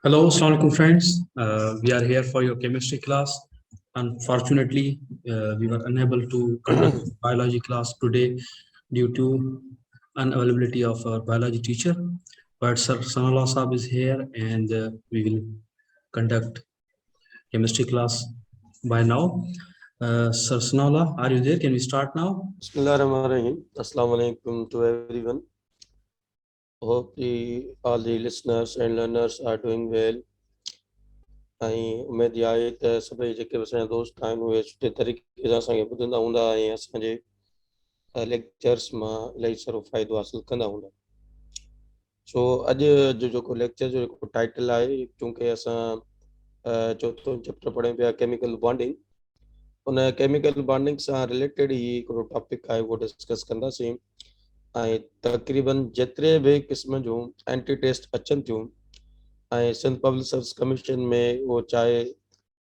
Hello, Assalamualaikum friends. We are here for your chemistry class. Unfortunately, we were unable to conduct biology class today due to unavailability of our biology teacher. But Sir Sanallah Saab is here and we will conduct chemistry class by now. Sir Sanallah, are you there? Can we start now? Bismillahirrahmanirrahim. Assalamu alaikum to everyone. Hope all the listeners and learners are doing well. ऐं उमेद आहे त सभई जेके बि असांजा दोस्त आहिनि उहे सुठे तरीक़े सां असांखे ॿुधंदा हूंदा ऐं असांजे लेक्चर्स मां इलाही सारो फ़ाइदो हासिलु कंदा हूंदा। सो अॼु जो जेको लेक्चर जो जेको टाइटल आहे, चूंकि असां चोथों चैप्टर पढ़ूं पिया केमिकल बॉन्डिंग, उन केमिकल बॉन्डिंग सां रिलेटेड ई हिकिड़ो टॉपिक आहे उहो डिस्कस कंदासीं। ऐं तक़रीबन जेतिरे बि क़िस्म जूं एंटी टेस्ट अचनि थियूं ऐं सिंध पब्लिक सर्विस कमीशन में उहो चाहे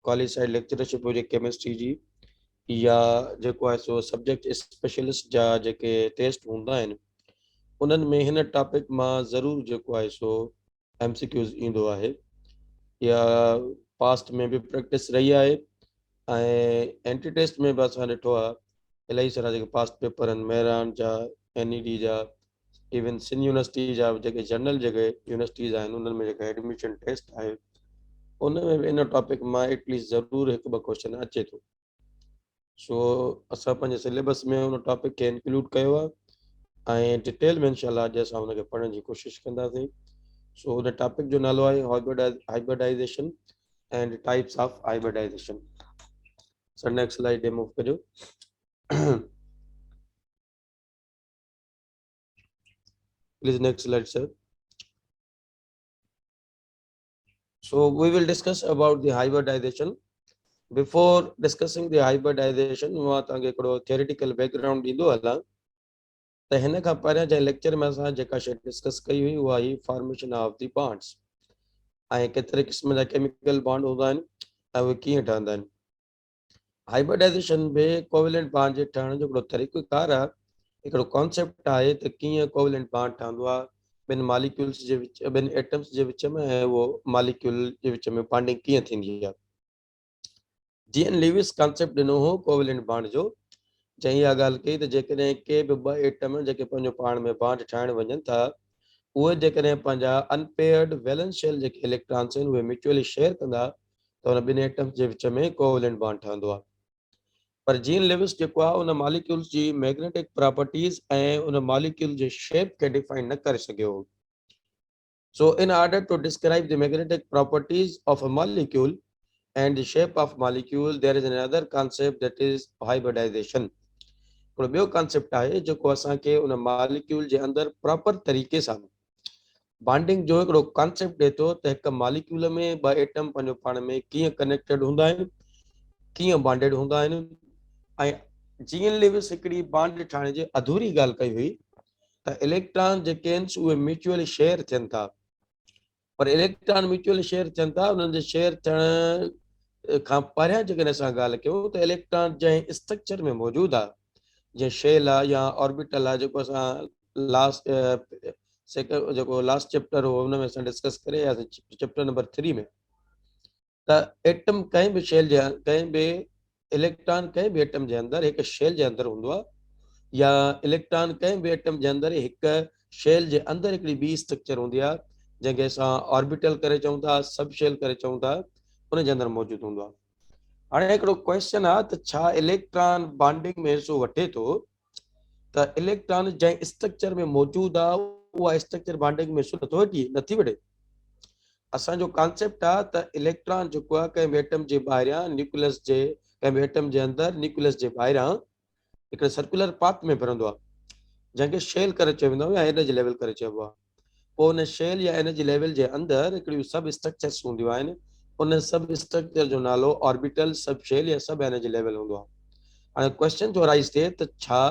क्वालिफाइड लेक्चरशिप हुजे केमिस्ट्री जी या जेको आहे सो सब्जेक्ट स्पेशलिस्ट जा जेके टेस्ट हूंदा आहिनि उन्हनि में हिन टॉपिक मां ज़रूरु जेको आहे सो MCQs ईंदो आहे या पास्ट में बि प्रैक्टिस रही आहे। ऐं एंटी टेस्ट में बि असां ॾिठो आहे इलाही सारा जेके पास्ट पेपर आहिनि मेहरान जा, NED जा, इवन सिंध यूनिवर्सिटी जा जेके जनरल जेके यूनिवर्सिटीज़ आहिनि उन्हनि में जेका एडमिशन टेस्ट आहे उन में बि इन टॉपिक मां एटलीस्ट ज़रूरु हिकु ॿ क्वेश्चन अचे थो। सो असां पंहिंजे सिलेबस में उन टॉपिक खे इंक्लूड कयो आहे ऐं डिटेल में इंशाल्लाह अॼु असां हुनखे पढ़ण जी कोशिशि कंदासीं। सो उन टॉपिक जो नालो आहे hybridization and types of hybridization. Sir next slide ते मूव कजो। Please next slide, sir. So we will discuss about the hybridization. Before discussing the hybridization, मां तव्हांखे हिकिड़ो theoretical background ॾींदो हलां त हिन खां पहिरियां जे लेक्चर में असां जेका शइ डिस्कस कई हुई उहा ही फॉर्मेशन ऑफ द बॉन्ड्स ऐं केतिरे क़िस्म जा केमिकल बॉन्ड हूंदा आहिनि ऐं उहे कीअं ठहंदा आहिनि। हाइब्रिडाइजेशन में कोवेलेंट बॉन्ड जे ठहण जो हिकिड़ो तरीक़ेकार आहे, हिकिड़ो कॉन्सेप्ट आहे त कीअं कोवेलेंट बॉन्ड ठहंदो आहे ॿिनि मॉलिक्यूल्स जे विच, ॿिनि एटम्स जे विच में, ऐं उहो मॉलिक्यूल जे विच में बॉन्डिंग कीअं थींदी आहे। जीएन लीविस कॉन्सेप्ट ॾिनो हो कोवेलेंट बॉन्ड जो, जंहिं इहा ॻाल्हि कई त जेकॾहिं के बि ॿ एटम जेके पंहिंजो पाण में बॉन्ड ठाहिण वञनि था उहे जेकॾहिं पंहिंजा अनपेयर्ड वैलेंस शेल जेके इलेक्ट्रॉन्स आहिनि उहे म्यूचुअली शेयर कंदा त हुन ॿिनि एटम्स जे विच में कोवेलेंट बॉन्ड ठहंदो आहे। पर जीन लेविस जेको आहे उन मॉलिक्यूल्स जी मैग्नेटिक प्रॉपर्टीज़ ऐं उन मॉलिक्यूल जे शेप खे डिफाइन न करे सघियो। So in order to describe the magnetic properties of a molecule and the shape of molecule there is another concept that is hybridization. हिकिड़ो ॿियो कॉन्सेप्ट आहे जेको असांखे उन मॉलिक्यूल जे अंदरि प्रॉपर तरीक़े सां बॉन्डिंग जो हिकिड़ो कॉन्सेप्ट ॾिए थो त हिकु मॉलिक्यूल में ॿ एटम पंहिंजो पाण में कीअं कनेक्टेड हूंदा आहिनि, कीअं बॉन्डेड हूंदा आहिनि। ऐं जीन लेविस हिकिड़ी बॉन्ड ठाहिण जी अधूरी ॻाल्हि कई हुई त इलेक्ट्रॉन जेके आहिनि उहे म्यूचुअली शेयर थियनि था, पर इलेक्ट्रॉन म्यूचुअली शेयर थियनि था उन्हनि जे शेयर थियण खां पहिरियां जेकॾहिं असां ॻाल्हि कयूं त इलेक्ट्रॉन जंहिं स्ट्रक्चर में मौजूदु आहे, जीअं शेल आहे या ऑर्बिटल आहे, जेको असां जेको लास्ट चैप्टर हो हुन में असां डिस्कस करे आयासीं चैप्टर नंबर 3 में, त एटम कंहिं बि शेल जे कंहिं बि इलेक्ट्रॉन कंहिं बि एटम जे अंदरि हिकु शेल जे अंदरि हूंदो आहे, या इलेक्ट्रॉन कंहिं बि एटम जे अंदरि हिकु शेल जे अंदरि हिकिड़ी ॿी स्ट्रक्चर हूंदी आहे जंहिंखे असां ऑर्बिटल करे चऊं था, सब शेल करे चऊं था, उन जे अंदरि मौजूदु हूंदो आहे। हाणे हिकिड़ो क्वेश्चन आहे त छा इलेक्ट्रॉन बॉन्डिंग में हिसो वठे थो त इलेक्ट्रॉन जंहिं स्ट्रक्चर में मौजूदु आहे उहा स्ट्रक्चर बॉन्डिंग में हिसो नथो वठे, नथी वठे। असांजो कॉन्सेप्ट आहे त इलेक्ट्रॉन जेको आहे कंहिं बि एटम जे ॿाहिरियां न्यूक्लियस जे, कंहिं बि एटम जे अंदरि न्यूक्लियस जे ॿाहिरियां हिकिड़े सर्कुलर पाथ में फिरंदो आहे जंहिंखे शेल करे चयो वेंदो आहे या एनर्जी लेवल करे चइबो आहे। पोइ उन शेल या एनर्जी लेवल जे अंदरि हिकिड़ियूं सब स्ट्रक्चर्स हूंदियूं आहिनि, उन सब स्ट्रक्चर जो नालो ऑर्बिटल, सब शेल या सब एनर्जी लेवल हूंदो आहे। हाणे क्वेश्चन जो राइज थिए त छा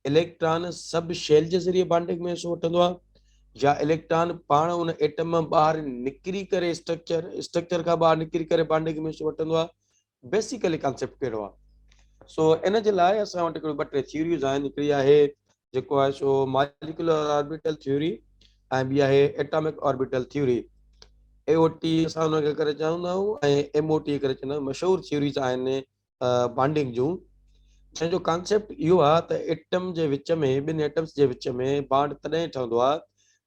इलेक्ट्रॉन सब शेल जे ज़रिए बॉन्डिंग में हिसो वठंदो आहे या इलेक्ट्रॉन पाण उन एटम मां ॿाहिरि निकिरी करे स्ट्रक्चर खां ॿाहिरि निकिरी करे बॉन्डिंग में हिसो वठंदो आहे। बेसिकली कॉन्सेप्ट कहिड़ो आहे? सो इन जे लाइ असां वटि हिकिड़ियूं ॿ टे थ्योरीज़ आहिनि। हिकिड़ी आहे जेको आहे सो मॉलिक्यूलर ऑर्बिटल थ्योरी ऐं ॿी आहे एटॉमिक ऑर्बिटल थ्योरी। AOT असां हुनखे करे चवंदा आहियूं ऐं MOT करे चवंदा आहियूं। मशहूरु थ्योरीज़ आहिनि बॉन्डिंग जूं, जंहिंजो कॉन्सेप्ट इहो आहे त एटम जे विच में, ॿिनि एटम्स जे विच में बॉन्ड तॾहिं ठहंदो आहे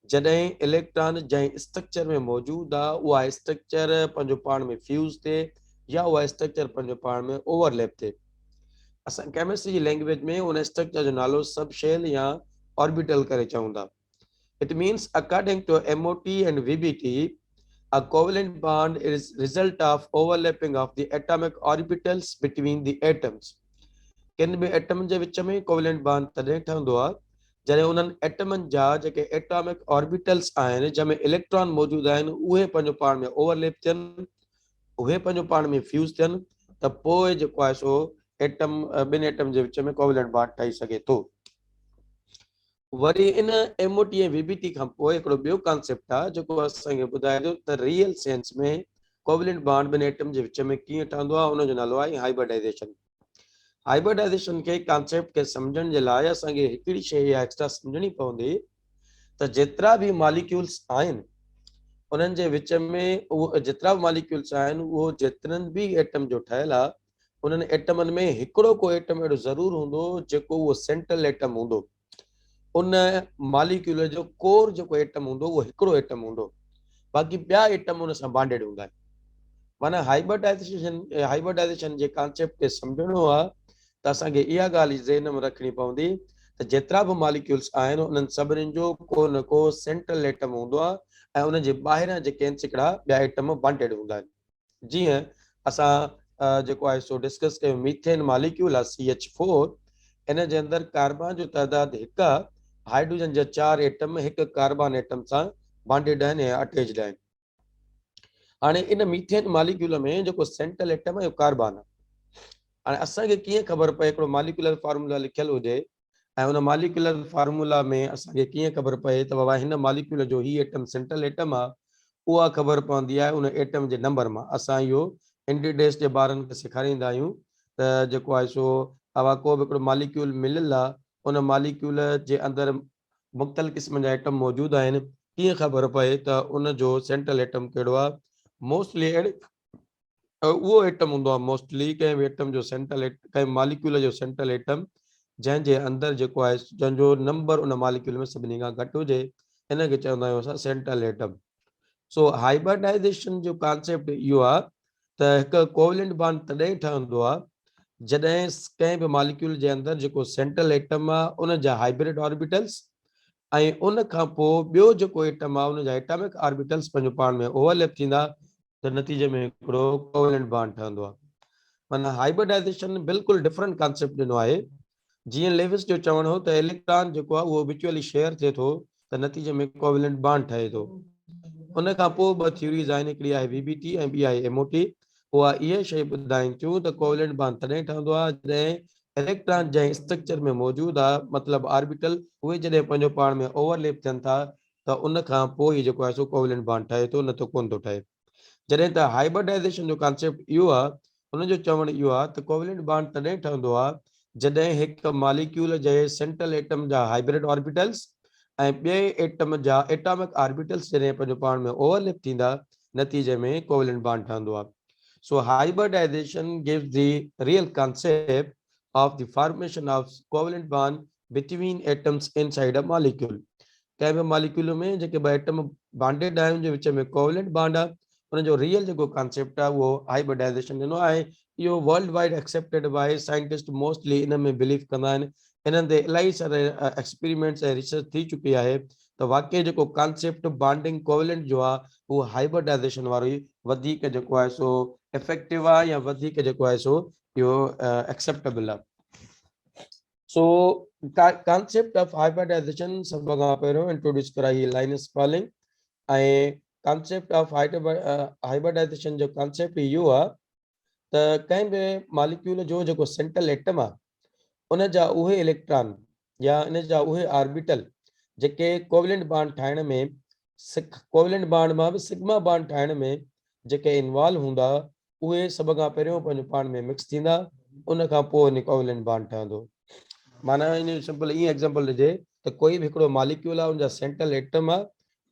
जॾहिं इलेक्ट्रॉन जंहिं स्ट्रक्चर में मौजूदु आहे उहा स्ट्रक्चर पंहिंजो पाण में फ्यूज़ थिए या उहा स्ट्रक्चर पंहिंजो पाण में ओवरलैप थिए। असां केमिस्ट्री जी लैंग्वेज में उन स्ट्रक्चर जो नालो सब शेल या ऑर्बिटल करे चऊं था। It means according to MOT and VBT, a covalent bond is result of overlapping of the atomic orbitals between the atoms. किन बि एटम जे विच में कोवेलेंट बॉन्ड तॾहिं ठहंदो आहे जॾहिं उन्हनि एटमनि जा जेके एटॉमिक ऑर्बिटल्स आहिनि जंहिंमें इलेक्ट्रॉन मौजूदु आहिनि उहे पंहिंजो पाण में ओवरलैप थियनि, उहे पंहिंजो पाण में फ्यूज़ थियनि, त पोइ जेको आहे सो एटम ॿिनि एटम जे विच में कोवेलेंट बॉन्ड ठही सघे थो। वरी इन MOT ऐं VBT खां पोइ हिकिड़ो ॿियो कॉन्सेप्ट आहे जेको असांखे ॿुधाए थो त रियल सेंस में कोवेलेंट बॉन्ड ॿिनि एटम जे विच में कीअं ठहंदो आहे, उनजो नालो आहे हाइब्रिडाइजेशन। हाइब्रिडाइजेशन के कॉन्सेप्ट के समझण जे लाइ असांखे हिकिड़ी शइ एक्स्ट्रा समझणी पवंदी त जेतिरा बि मॉलिक्यूल्स आहिनि उन्हनि जे विच में उहो जेतिरा बि मॉलिक्यूल्स आहिनि उहो जेतिरनि बि एटम जो ठहियल आहे उन्हनि एटमनि में हिकिड़ो को एटम अहिड़ो ज़रूरु हूंदो जेको उहो सेंट्रल एटम हूंदो। उन मॉलिक्यूल जो कोर जेको एटम हूंदो उहो हिकिड़ो एटम हूंदो, बाक़ी ॿिया एटम उन सां बॉन्डेड हूंदा आहिनि। माना हाइब्रिडाइजेशन जे कॉन्सेप्ट खे सम्झणो आहे त असांखे इहा ॻाल्हि ज़हन में रखणी पवंदी त जेतिरा बि मॉलिक्यूल्स आहिनि उन्हनि सभिनीनि जो को न को सेंट्रल एटम हूंदो आहे ऐं उन जे ॿाहिरां जेके आहिनि हिकिड़ा ॿिया एटम बॉन्डेड हूंदा आहिनि। जीअं असां जेको आहे सो डिस्कस कयो मीथेन मॉलिक्यूल आहे CH4, इन जे अंदरि कार्बन जो तइदाद हिकु आहे, हाइड्रोजन जा 4 एटम हिकु कार्बन एटम सां बॉन्डेड आहिनि ऐं अटैच्ड आहिनि। हाणे इन मीथेन मॉलिक्यूल में जेको सेंट्रल एटम आहे कार्बन आहे। हाणे असांखे कीअं ख़बर पए हिकिड़ो मॉलिक्यूलर फार्मूला लिखियलु हुजे ऐं उन मॉलिक्यूलर फार्मूला में असांखे कीअं ख़बर पए त बाबा हिन मॉलिक्यूल जो ही एटम सेंट्रल एटम आहे, उहा ख़बर पवंदी आहे उन एटम जे नंबर मां। असां इहो इंडिडेस जे ॿारनि खे सेखारींदा आहियूं त जेको आहे सो अवा को बि हिकिड़ो मॉलिक्यूल मिलियलु आहे उन मॉलिक्यूल जे अंदरि मुख़्तलिफ़ क़िस्म जा एटम मौजूदु आहिनि, कीअं ख़बर पए त उन जो सेंट्रल एटम कहिड़ो आहे। मोस्टली उहो एटम हूंदो आहे, मोस्टली कंहिं बि एटम जो सेंट्रल कंहिं मॉलिक्यूल जो सेंट्रल एटम जंहिंजे अंदरि जेको आहे जंहिंजो नंबर उन मॉलिक्यूल में सभिनी खां घटि हुजे, इनखे चवंदा आहियूं असां सेंट्रल एटम। सो हाइब्रिडाइजेशन जो कॉन्सेप्ट इहो आहे त हिकु कोवेलेंट बॉन्ड तॾहिं ठहंदो आहे जॾहिं कंहिं बि मॉलिक्यूल जे अंदरि जेको सेंट्रल एटम आहे उन जा हाइब्रिड ऑर्बिटल्स ऐं उन खां पोइ ॿियो जेको एटम आहे उन जा एटॉमिक ऑर्बिटल्स पंहिंजो पाण में ओवरलैप थींदा त नतीजे में हिकिड़ो कोवेलेंट बॉन्ड ठहंदो आहे। माना हाइब्रिडाइजेशन बिल्कुलु डिफरेंट कॉन्सेप्ट ॾिनो आहे। जीअं लेविस जो चवणु हो त इलेक्ट्रॉन जेको आहे उहो म्यूचुअली शेयर थिए थो त नतीजे में कोवेलेंट बॉन्ड ठहे थो। उन खां पोइ ॿ थ्योरीज़ आहिनि, हिकिड़ी आहे VBT ऐं ॿी आहे MOT। उहा इहे शइ ॿुधाइनि थियूं त कोवेलेंट बॉन्ड तॾहिं ठहंदो आहे जॾहिं इलेक्ट्रॉन जंहिं स्ट्रक्चर में मौजूदु आहे मतिलबु ऑर्बिटल उहे जॾहिं पंहिंजो पाण में ओवरलैप थियनि था त उन खां पोइ जेको आहे सो कोवेलेंट बॉन्ड ठहे थो, न त कोन थो ठहे। जॾहिं त हाइब्रिडाइजेशन जो कॉन्सेप्ट इहो आहे, उनजो चवणु इहो आहे त कोवेलेंट बॉन्ड तॾहिं ठहंदो आहे जॾहिं हिकु मॉलिक्यूल जे सेंट्रल एटम जा हाइब्रिड ऑर्बिटल्स ऐं ॿिए एटम जा एटॉमिक ऑर्बिटल्स जॾहिं पंहिंजो पाण में ओवरलैप थींदा नतीजे में कोवेलेंट बॉन्ड ठहंदो आहे। So hybridisation gives the real concept of the formation of covalent bond between atoms inside a molecule. कंहिं बि मॉलिक्यूल में जेके ॿ एटम बॉन्डेड आहिनि जे विच में कोवेलेंट बॉन्ड आहे, उनजो रियल जेको कॉन्सेप्ट आहे उहो हाइब्रिडाइजेशन ॾिनो आहे। इहो world wide accepted by scientist, mostly इन में बिलीव कंदा आहिनि। इन्हनि ते इलाही सारा एक्सपेरिमेंट्स ऐं रिसर्च थी चुकी आहे त वाक़ई जेको कॉन्सेप्ट बॉन्डिंग कोवेलेंट जो आहे उहो हाइब्रिडाइजेशन वारो ई वधीक जेको आहे सो इफेक्टिव आहे या वधीक जेको आहे सो इहो एक्सेप्टेबल आहे। सो कॉन्सेप्ट ऑफ हाइब्रिडाइजेशन सब खां पहिरियों इंट्रोड्यूस कराई लाइनस पॉलिंग ऐं कॉन्सेप्ट ऑफ हाइब्रिडाइजेशन जो कॉन्सेप्ट इहो आहे त कंहिं बि मॉलिक्यूल जो जेको सेंट्रल एटम आहे उन जा उहे इलेक्ट्रॉन या इन जा उहे ऑर्बिटल जेके कोवेलेंट बॉन्ड ठाहिण में कोवेलेंट बॉन्ड मां बि सिग्मा बॉन्ड ठाहिण में जेके इन्वॉल्व हूंदा उहे सभ खां पहिरियों पंहिंजो पाण में मिक्स थींदा, उन खां पोइ इन कोवेलेंट बॉन्ड ठहंदो। माना इन सिंपल ईअं एग्जांपल ॾिजे त कोई बि हिकिड़ो मॉलिक्यूल आहे उनजा सेंट्रल एटम आहे,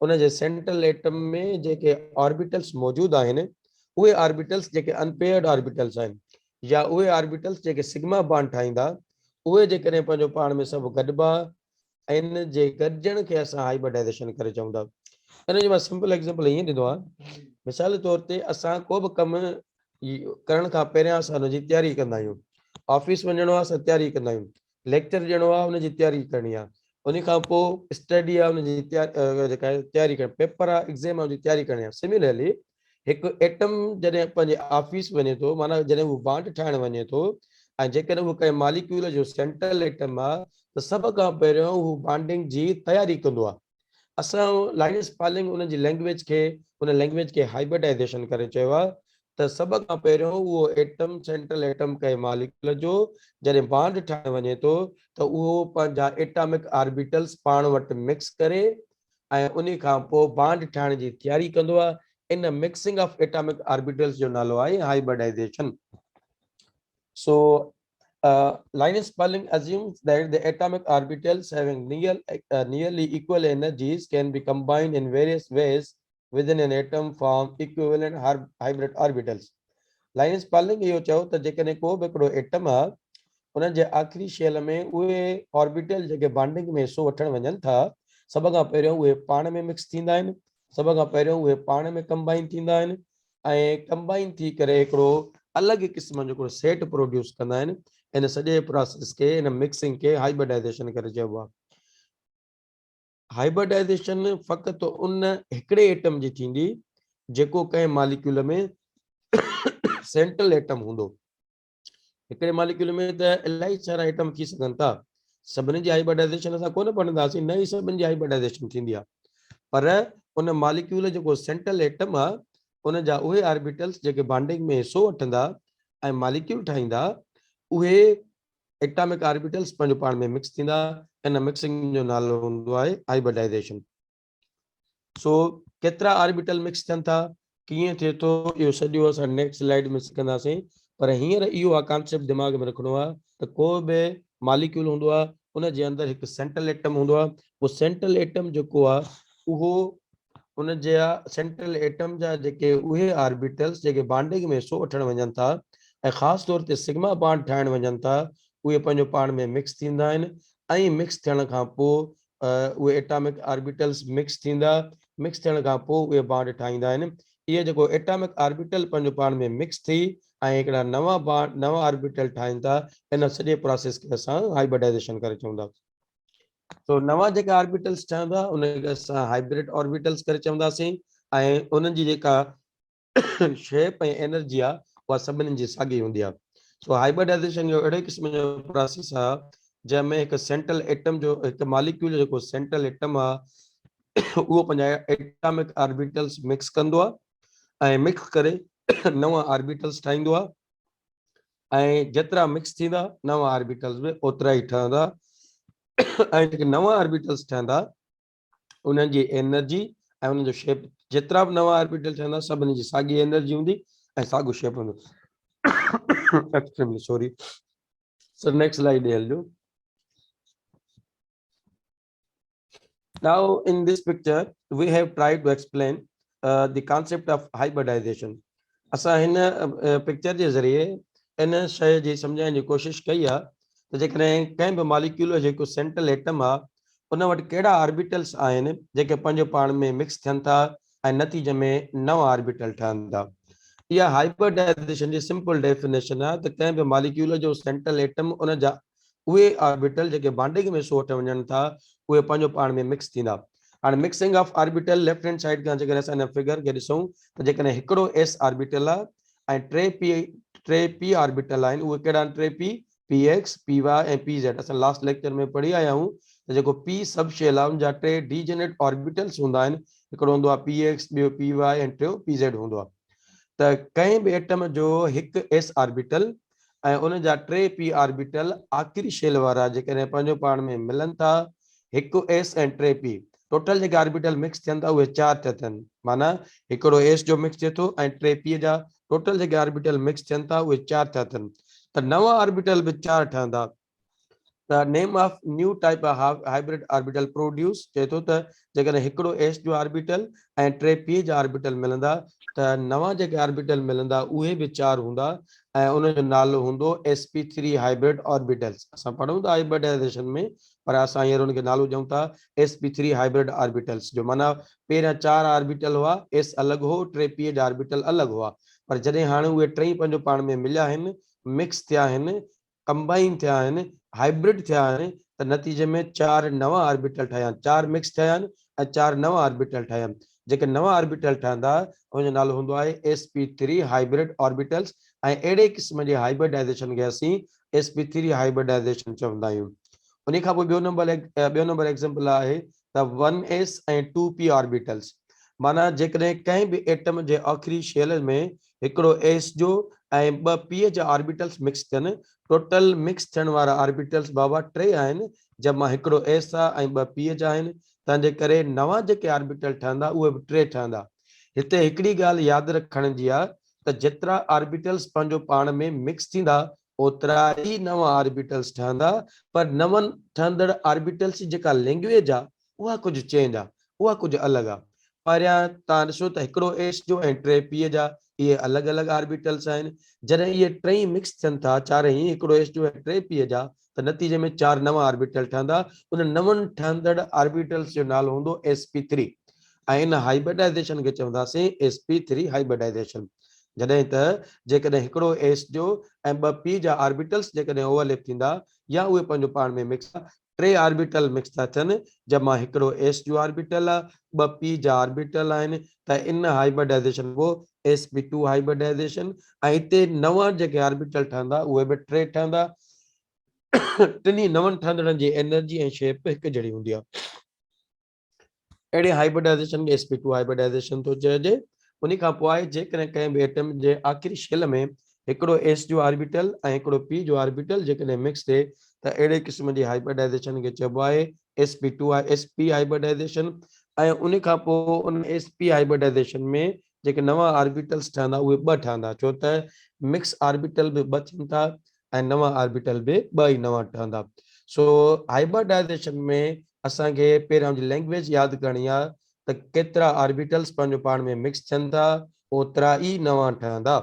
उन जे सेंट्रल एटम में जेके ऑर्बिटल्स मौजूद आहिनि उहे ऑर्बिटल्स जेके अनपेयर्ड ऑर्बिटल्स आहिनि या उहे ऑर्बिटल्स जेके सिग्मा बॉन्ड ठाहींदा उहे जेकॾहिं पंहिंजो पाण में सभु गॾिबा इन जे गॾिजण खे असां हाइब्रिडाइजेशन करे चऊं था। इन जो मां सिंपल एग्जांपल ईअं ॾींदो आहे, मिसाल तौर ते असां को बि कमु करण खां पहिरियां असां हुनजी तयारी कंदा आहियूं। ऑफिस वञिणो आहे असां तयारी कंदा आहियूं, लेक्चर ॾियणो आहे हुनजी तयारी करणी आहे, उन खां पोइ स्टडी आहे हुनजी जेका आहे तयारी करणी, पेपर आहे एग्ज़ाम आहे हुनजी तयारी करणी आहे। सिमिलरली हिकु एटम जॾहिं पंहिंजे ऑफिस वञे थो, माना जॾहिं उहो बॉन्ड ठाहिण वञे थो ऐं जेकॾहिं उहो कंहिं मॉलिक्यूल जो सेंट्रल एटम आहे त सभ खां पहिरियों उहो बॉन्डिंग जी तयारी कंदो आहे। असां लाइनस पॉलिंग उन जी लैंग्वेज खे उन लैंग्वेज खे हाइब्रिडाइजेशन करे चयो आहे त सभ खां पहिरियों उहो एटम सेंट्रल एटम कंहिं मॉलिक्यूल जो जॾहिं बॉन्ड ठाहिण वञे थो त उहो पंहिंजा एटॉमिक ऑर्बिटल्स पाण वटि मिक्स करे ऐं उन खां पोइ बॉन्ड ठाहिण जी तयारी कंदो आहे। इन मिक्सिंग ऑफ एटॉमिक ऑर्बिटल्स जो नालो आहे hybridisation. So Linus Pauling assumes that the atomic orbitals having nearly equal energies can be combined in various ways within an atom form equivalent hybrid orbitals. Linus Pauling इहो चयो त जेकॾहिं को बि हिकिड़ो एटम आहे उन जे आख़िरी शेल में उहे ऑर्बिटल जेके बॉन्डिंग में हिसो वठण वञनि था सभ खां पहिरियों उहे पाण में मिक्स थींदा आहिनि, सभ खां पहिरियों उहे पाण में कंबाइन थींदा आहिनि ऐं कंबाइन थी करे हिकिड़ो अलॻि क़िस्म जो हिकिड़ो सेट प्रोड्यूस कंदा आहिनि। इन सॼे प्रोसेस खे इन मिक्सिंग खे हाइब्रिडाइजेशन करे चइबो आहे। हाइब्रिडाइजेशन फ़क़ति उन हिकिड़े एटम जी थींदी जेको कंहिं मॉलिक्यूल में सेंट्रल एटम हूंदो। हिकिड़े मॉलिक्यूल में त इलाही सारा एटम थी सघनि था, सभिनी जी हाइब्रिडाइजेशन असां कोन पढ़ंदासीं, न ई सभिनी जी हाइब्रिडाइजेशन थींदी आहे, पर उन मॉलिक्यूल जेको सेंट्रल एटम आहे उन जा उहे ऑर्बिटल्स जेके बॉन्डिंग में हिसो वठंदा ऐं मॉलिक्यूल ठाहींदा उहे एटॉमिक ऑर्बिटल्स पंहिंजो पाण में मिक्स थींदा। इन मिक्सिंग जो नालो हूंदो आहे हाइब्रिडाइजेशन। सो केतिरा ऑर्बिटल मिक्स थियनि था, कीअं थिए थो, इहो सॼो असां नेक्स्ट स्लाइड में सिखंदासीं, पर हींअर इहो आहे कॉन्सेप्ट दिमाग़ में रखिणो आहे त को बि मॉलिक्यूल हूंदो आहे उन जे अंदरि हिकु सेंट्रल एटम हूंदो आहे। उहो सेंट्रल एटम जेको आहे उहो उन जा सेंट्रल एटम जा जेके उहे ऑर्बिटल्स जेके बॉन्डिंग में हिसो वठण वञनि था ऐं ख़ासि तौर ते सिग्मा बॉन्ड ठाहिण वञनि था उहे पंहिंजो पाण में मिक्स थींदा आहिनि ऐं मिक्स थियण खां पोइ उहे एटॉमिक ऑर्बिटल्स मिक्स थींदा, मिक्स थियण खां पोइ उहे बॉन्ड ठाहींदा आहिनि। इहे जेको एटॉमिक ऑर्बिटल पंहिंजो पाण में मिक्स थी ऐं हिकिड़ा नवा ऑर्बिटल ठाहिनि था, इन सॼे प्रोसेस खे असां हाइब्रिडाइजेशन करे चऊं था। तो नवा जेका ऑर्बिटल्स ठहंदा उनखे असां हाइब्रिड ऑर्बिटल्स करे चवंदासीं ऐं उन्हनि जी जेका शेप ऐं एनर्जी आहे उहा सभिनी जी साॻी हूंदी आहे। सो हाइब्रिडाइजेशन जो अहिड़े क़िस्म जो प्रोसेस आहे जंहिंमें हिकु सेंट्रल एटम जो हिकु मॉलिक्यूल जेको सेंट्रल एटम आहे उहो पंहिंजा एटॉमिक ऑर्बिटल्स मिक्स कंदो आहे ऐं मिक्स करे नवा ऑर्बिटल्स ठाहींदो आहे ऐं जेतिरा मिक्स थींदा नवा ऑर्बिटल्स बि ओतिरा ई ठहंदा ऐं जेके नवा ऑर्बिटल्स ठहंदा उन्हनि जी एनर्जी ऐं उन्हनि जो शेप, जेतिरा बि नवा ऑर्बिटल ठहंदा सभिनी जी साॻी एनर्जी हूंदी ऐं साॻियो शेप हूंदो। Extremely sorry. So next slide हलजो। Now in this picture we have tried to explain the concept of hybridization. असां हिन पिक्चर जे ज़रिए इन शइ जी सम्झाइण जी कोशिशि कई आहे त जेकॾहिं कंहिं बि मॉलिक्यूल जेको सेंट्रल एटम आहे उन वटि कहिड़ा ऑर्बिटल्स आहिनि जेके पंहिंजो पाण में मिक्स थियनि था ऐं नतीजे में नवा ऑर्बिटल ठहनि था। इहा हाइब्रिडाइजेशन जी सिंपल डेफिनेशन आहे त कंहिं बि मॉलिक्यूल जो सेंट्रल एटम उन जा उहे ऑर्बिटल जेके बॉन्डिंग में हिसो वठण वञनि था उहे पंहिंजो पाण में मिक्स थींदा। हाणे mixing of orbital left hand side खां जेकॾहिं असां हिन फिगर खे ॾिसूं त जेकॾहिं हिकिड़ो एस ऑर्बिटल आहे ऐं टे पी ऑर्बिटल आहिनि, उहे कहिड़ा आहिनि? टे पी एक्स, पी वाई ऐं पी ज़ेड। असां लास्ट लेक्चर में पढ़ी आया आहियूं त जेको पी सब शेल आहे उन जा टे डीजेनेट ऑर्बिटल्स हूंदा आहिनि, हिकिड़ो हूंदो आहे पी एक्स, ॿियो पी वाई ऐं टियों पी ज़ेड हूंदो आहे। त कंहिं बि एटम जो हिकु एस ऑर्बिटल ऐं उन जा टे पी ऑर्बिटल आख़िरी शेल वारा जेकॾहिं पंहिंजो पाण में मिलनि था, हिकु एस ऐं टे पी, टोटल जेके ऑर्बिटल मिक्स थियनि था उहे 4 था थियनि, माना हिकिड़ो एस जो मिक्स थिए थो ऐं टे पी जा टोटल जेके ऑर्बिटल मिक्स थियनि था उहे 4 था थियनि, त नवा ऑर्बिटल बि 4 ठहंदा। The name of new type of hybrid orbital produce चए थो त जेकॾहिं हिकिड़ो s जो ऑर्बिटल ऐं टे p जा ऑर्बिटल मिलंदा त नवां जेके ऑर्बिटल मिलंदा उहे बि 4 हूंदा ऐं उन जो नालो हूंदो sp3 हाइब्रिड ऑर्बिटल्स। असां पढ़ूं था हाइब्रिडाइजेशन में, पर असां हींअर उनखे नालो ॾियूं था sp3 हाइब्रिड ऑर्बिटल्स, जो माना पहिरियां 4 ऑर्बिटल हुआ, s अलॻि हो, टे p जा ऑर्बिटल अलॻि हुआ, पर जॾहिं हाणे उहे टई पंहिंजो पाण में मिलिया आहिनि, मिक्स थिया आहिनि, कंबाइन थिया आहिनि, हाइब्रिड थिया आहिनि, त नतीजे में 4 नवा ऑर्बिटल ठहिया, 4 मिक्स थिया आहिनि ऐं 4 नवा ऑर्बिटल ठहिया। जेके नवा ऑर्बिटल ठहंदा उनजो नालो हूंदो आहे sp3 हाइब्रिड ऑर्बिटल्स ऐं अहिड़े क़िस्म जे हाइब्रिडाइजेशन खे असीं sp3 हाइब्रिडाइजेशन चवंदा आहियूं। उन खां पोइ ॿियो नंबर एग्जांपल आहे त 1s ऐं 2p ऑर्बिटल्स। माना जेकॾहिं कंहिं बि एटम जे आख़िरी शेल में हिकिड़ो s जो ऐं 2 p जा ऑर्बिटल्स मिक्स थियनि, टोटल मिक्स थियण वारा ऑर्बिटल्स बाबा 3 आहिनि, जंहिंमां हिकिड़ो s आहे ऐं 2 p जा आहिनि, तंहिंजे करे नवां जेके ऑर्बिटल ठहंदा उहे बि 3 ठहंदा। हिते हिकिड़ी ॻाल्हि यादि रखण जी आहे त जेतिरा ऑर्बिटल्स पंहिंजो पाण में मिक्स थींदा ओतिरा ई नवां ऑर्बिटल्स ठहंदा, पर नवनि ठहंदड़ ऑर्बिटल्स जी जेका लैंग्वेज आहे उहा कुझु चेंज आहे, उहा कुझु अलॻि आहे। पहिरियां तव्हां ॾिसो त हिकिड़ो s जो ऐं 3 p जा इहे अलॻि अलॻि ऑर्बिटल्स आहिनि। जॾहिं इहे टई मिक्स थियनि था, चारई हिकिड़ो s जो ऐं 3 p जा, त नतीजे में 4 नवा ऑर्बिटल ठहंदा। उन नवनि ठहंदड़ ऑर्बिटल्स जो नालो हूंदो sp3 ऐं इन हाइब्रिडाइजेशन खे चवंदासीं sp3 हाइब्रिडाइजेशन। जॾहिं त जेकॾहिं हिकिड़ो s जो ऐं 2 p जा ऑर्बिटल्स जेकॾहिं ओवरलैप थींदा या उहे पंहिंजो पाण में मिक्स, 3 ऑर्बिटल मिक्स था थियनि, जंहिंमां हिकिड़ो s जो ऑर्बिटल आहे, 2 p जा ऑर्बिटल आहिनि, त इन हाइब्रिडाइजेशन को sp2 हाइब्रिडाइजेशन। ऐं हिते नवां जेके ऑर्बिटल ठहंदा उहे बि 3 ठहंदा। टिनी नवनि ठहंदड़नि जी एनर्जी ऐं शेप हिकु जहिड़ी हूंदी आहे। अहिड़े हाइब्रिडाइजेशन खे sp2 हाइब्रिडाइजेशन थो चइजे। उन खां पोइ आहे जेकॾहिं कंहिं बि एटम जे आख़िरी शेल में हिकिड़ो s जो ऑर्बिटल ऐं हिकिड़ो p जो ऑर्बिटल जेकॾहिं मिक्स थिए त अहिड़े क़िस्म जी हाइब्रिडाइजेशन खे चइबो आहे sp हाइब्रिडाइजेशन। ऐं उन खां पोइ उन sp हाइब्रिडाइजेशन में जेके नवां ऑर्बिटल्स ठहंदा उहे 2 ठहंदा, छो त मिक्स ऑर्बिटल बि 2 थियनि था ऐं नवां ऑर्बिटल बि 2 ई नवां ठहंदा। सो हाइब्रिडाइजेशन में असांखे पहिरियों जी लैंग्वेज यादि करणी आहे त केतिरा ऑर्बिटल्स पंहिंजो पाण में मिक्स थियनि था ओतिरा ई नवां ठहंदा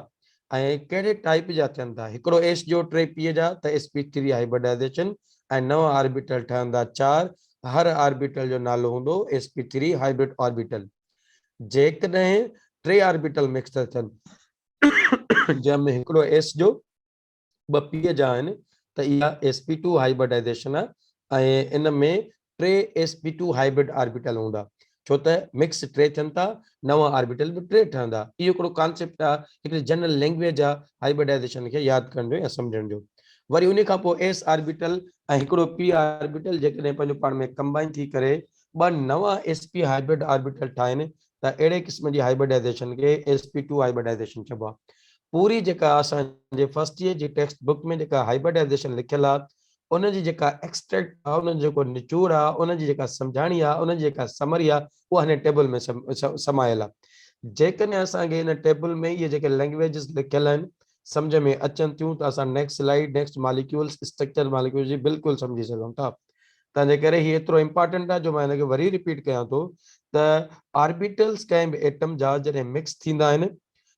ऐं कहिड़े टाइप जा थियनि था। हिकिड़ो s जो 3 p जा त sp3 हाइब्रिडाइजेशन ऐं नवां ऑर्बिटल ठहंदा 4, हर ऑर्बिटल जो नालो हूंदो sp3 हाइब्रिड ऑर्बिटल। जेकॾहिं 3 ऑर्बिटल मिक्स था थियनि जंहिंमें हिकिड़ो s जो 2 p जा आहिनि त इहा sp2 हाइब्रिडाइजेशन आहे ऐं इन में 3 sp2 हाइब्रिड ऑर्बिटल हूंदा, छो त मिक्स 3 थियनि था, नवां ऑर्बिटल बि 3 ठहंदा। इहो हिकिड़ो कॉन्सेप्ट आहे, हिकिड़ी जनरल लैंग्वेज आहे हाइब्रिडाइजेशन खे यादि करण जो या सम्झण जो। वरी उन खां पोइ s ऑर्बिटल ऐं हिकिड़ो p ऑर्बिटल जेकॾहिं पंहिंजो पाण में कंबाइन थी करे 2 नवां sp हाइब्रिड ऑर्बिटल ठाहिनि त अहिड़े क़िस्म जी हाइब्रिडाइजेशन खे sp2 हाइब्रिडाइजेशन चइबो आहे। पूरी जेका असांजे फर्स्ट ईयर जी टेक्स्ट बुक में जेका हाइब्रिडाइजेशन लिखियल आहे उनजी जेका एक्सट्रैक्ट आहे, उनजो जेको निचोड़ आहे, उनजी जेका सम्झाणी आहे, उनजी जेका समरी आहे, उहा हिन टेबल में समायल आहे। जेकॾहिं असांखे हिन टेबल में इहे जेके लैंग्वेजिस लिखियल आहिनि सम्झ में अचनि थियूं त असां next slide next molecules structure molecules जी बिल्कुलु सम्झी सघूं था। तंहिंजे करे हीअ एतिरो इंपॉर्टेंट आहे जो मां हिनखे वरी रिपीट कयां थो त ऑर्बिटल्स कंहिं बि एटम जा जॾहिं मिक्स थींदा आहिनि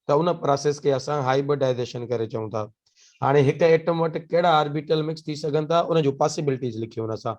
त उन प्रोसेस खे असां हाइब्रिडाइजेशन करे चऊं था। हाणे हिकु एटम वटि कहिड़ा ऑर्बिटल मिक्स थी सघनि था उन जूं पॉसिबिलिटीज़ लिखियूं आहिनि असां।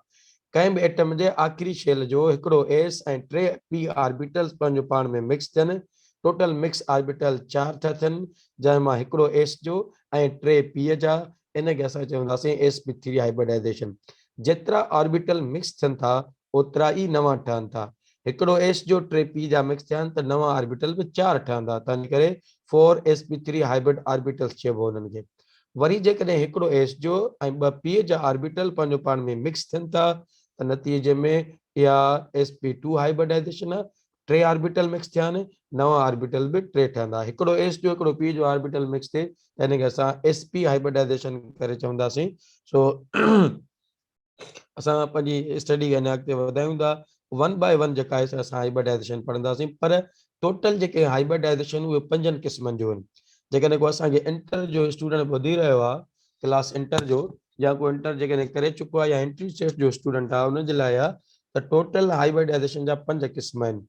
कंहिं बि एटम जे आख़िरी शेल जो हिकिड़ो s ऐं 3 p ऑर्बिटल्स पंहिंजो पाण में मिक्स थियनि, टोटल मिक्स ऑर्बिटल 4 था थियनि, जंहिंमां हिकिड़ो s जो ऐं 3 p जा, इनखे असां चवंदासीं sp3 हाइब्रिडाइजेशन। जेतिरा ऑर्बिटल मिक्स थियनि था ओतिरा ई नवां ठहनि था। हिकिड़ो s जो 3 p जा मिक्स थिया आहिनि त नवां ऑर्बिटल बि 4 ठहंदा, तंहिंजे करे 4 sp3 हाइब्रिड ऑर्बिटल्स चइबो उन्हनि खे। वरी जेकॾहिं हिकिड़ो s जो ऐं 2 p जा ऑर्बिटल पंहिंजो पाण में मिक्स थियनि था त नतीजे में इहा sp2 हाइब्रिडाइजेशन आहे। 3 ऑर्बिटल मिक्स थिया आहिनि, नवां ऑर्बिटल बि 3 ठहंदा। हिकिड़ो s जो हिकिड़ो p जो ऑर्बिटल मिक्स थिए त हिनखे असां sp हाइब्रिडाइजेशन करे चवंदासीं। सो असां पंहिंजी स्टडी खे अञा अॻिते वधायूं था, 1 बाय 1 जेका आहे असां हाइब्रिडाइजेशन पढ़ंदासीं, पर टोटल जेके हाइब्रिडाइजेशन उहे 5 क़िस्मनि जो आहिनि। जेकॾहिं को असांखे इंटर जो स्टूडेंट ॿुधी रहियो आहे, क्लास इंटर जो, या को इंटर जेकॾहिं करे चुको आहे या एंट्री टेस्ट जो स्टूडेंट आहे उन जे लाइ आहे त टोटल हाइब्रिडाइजेशन जा 5 क़िस्म आहिनि।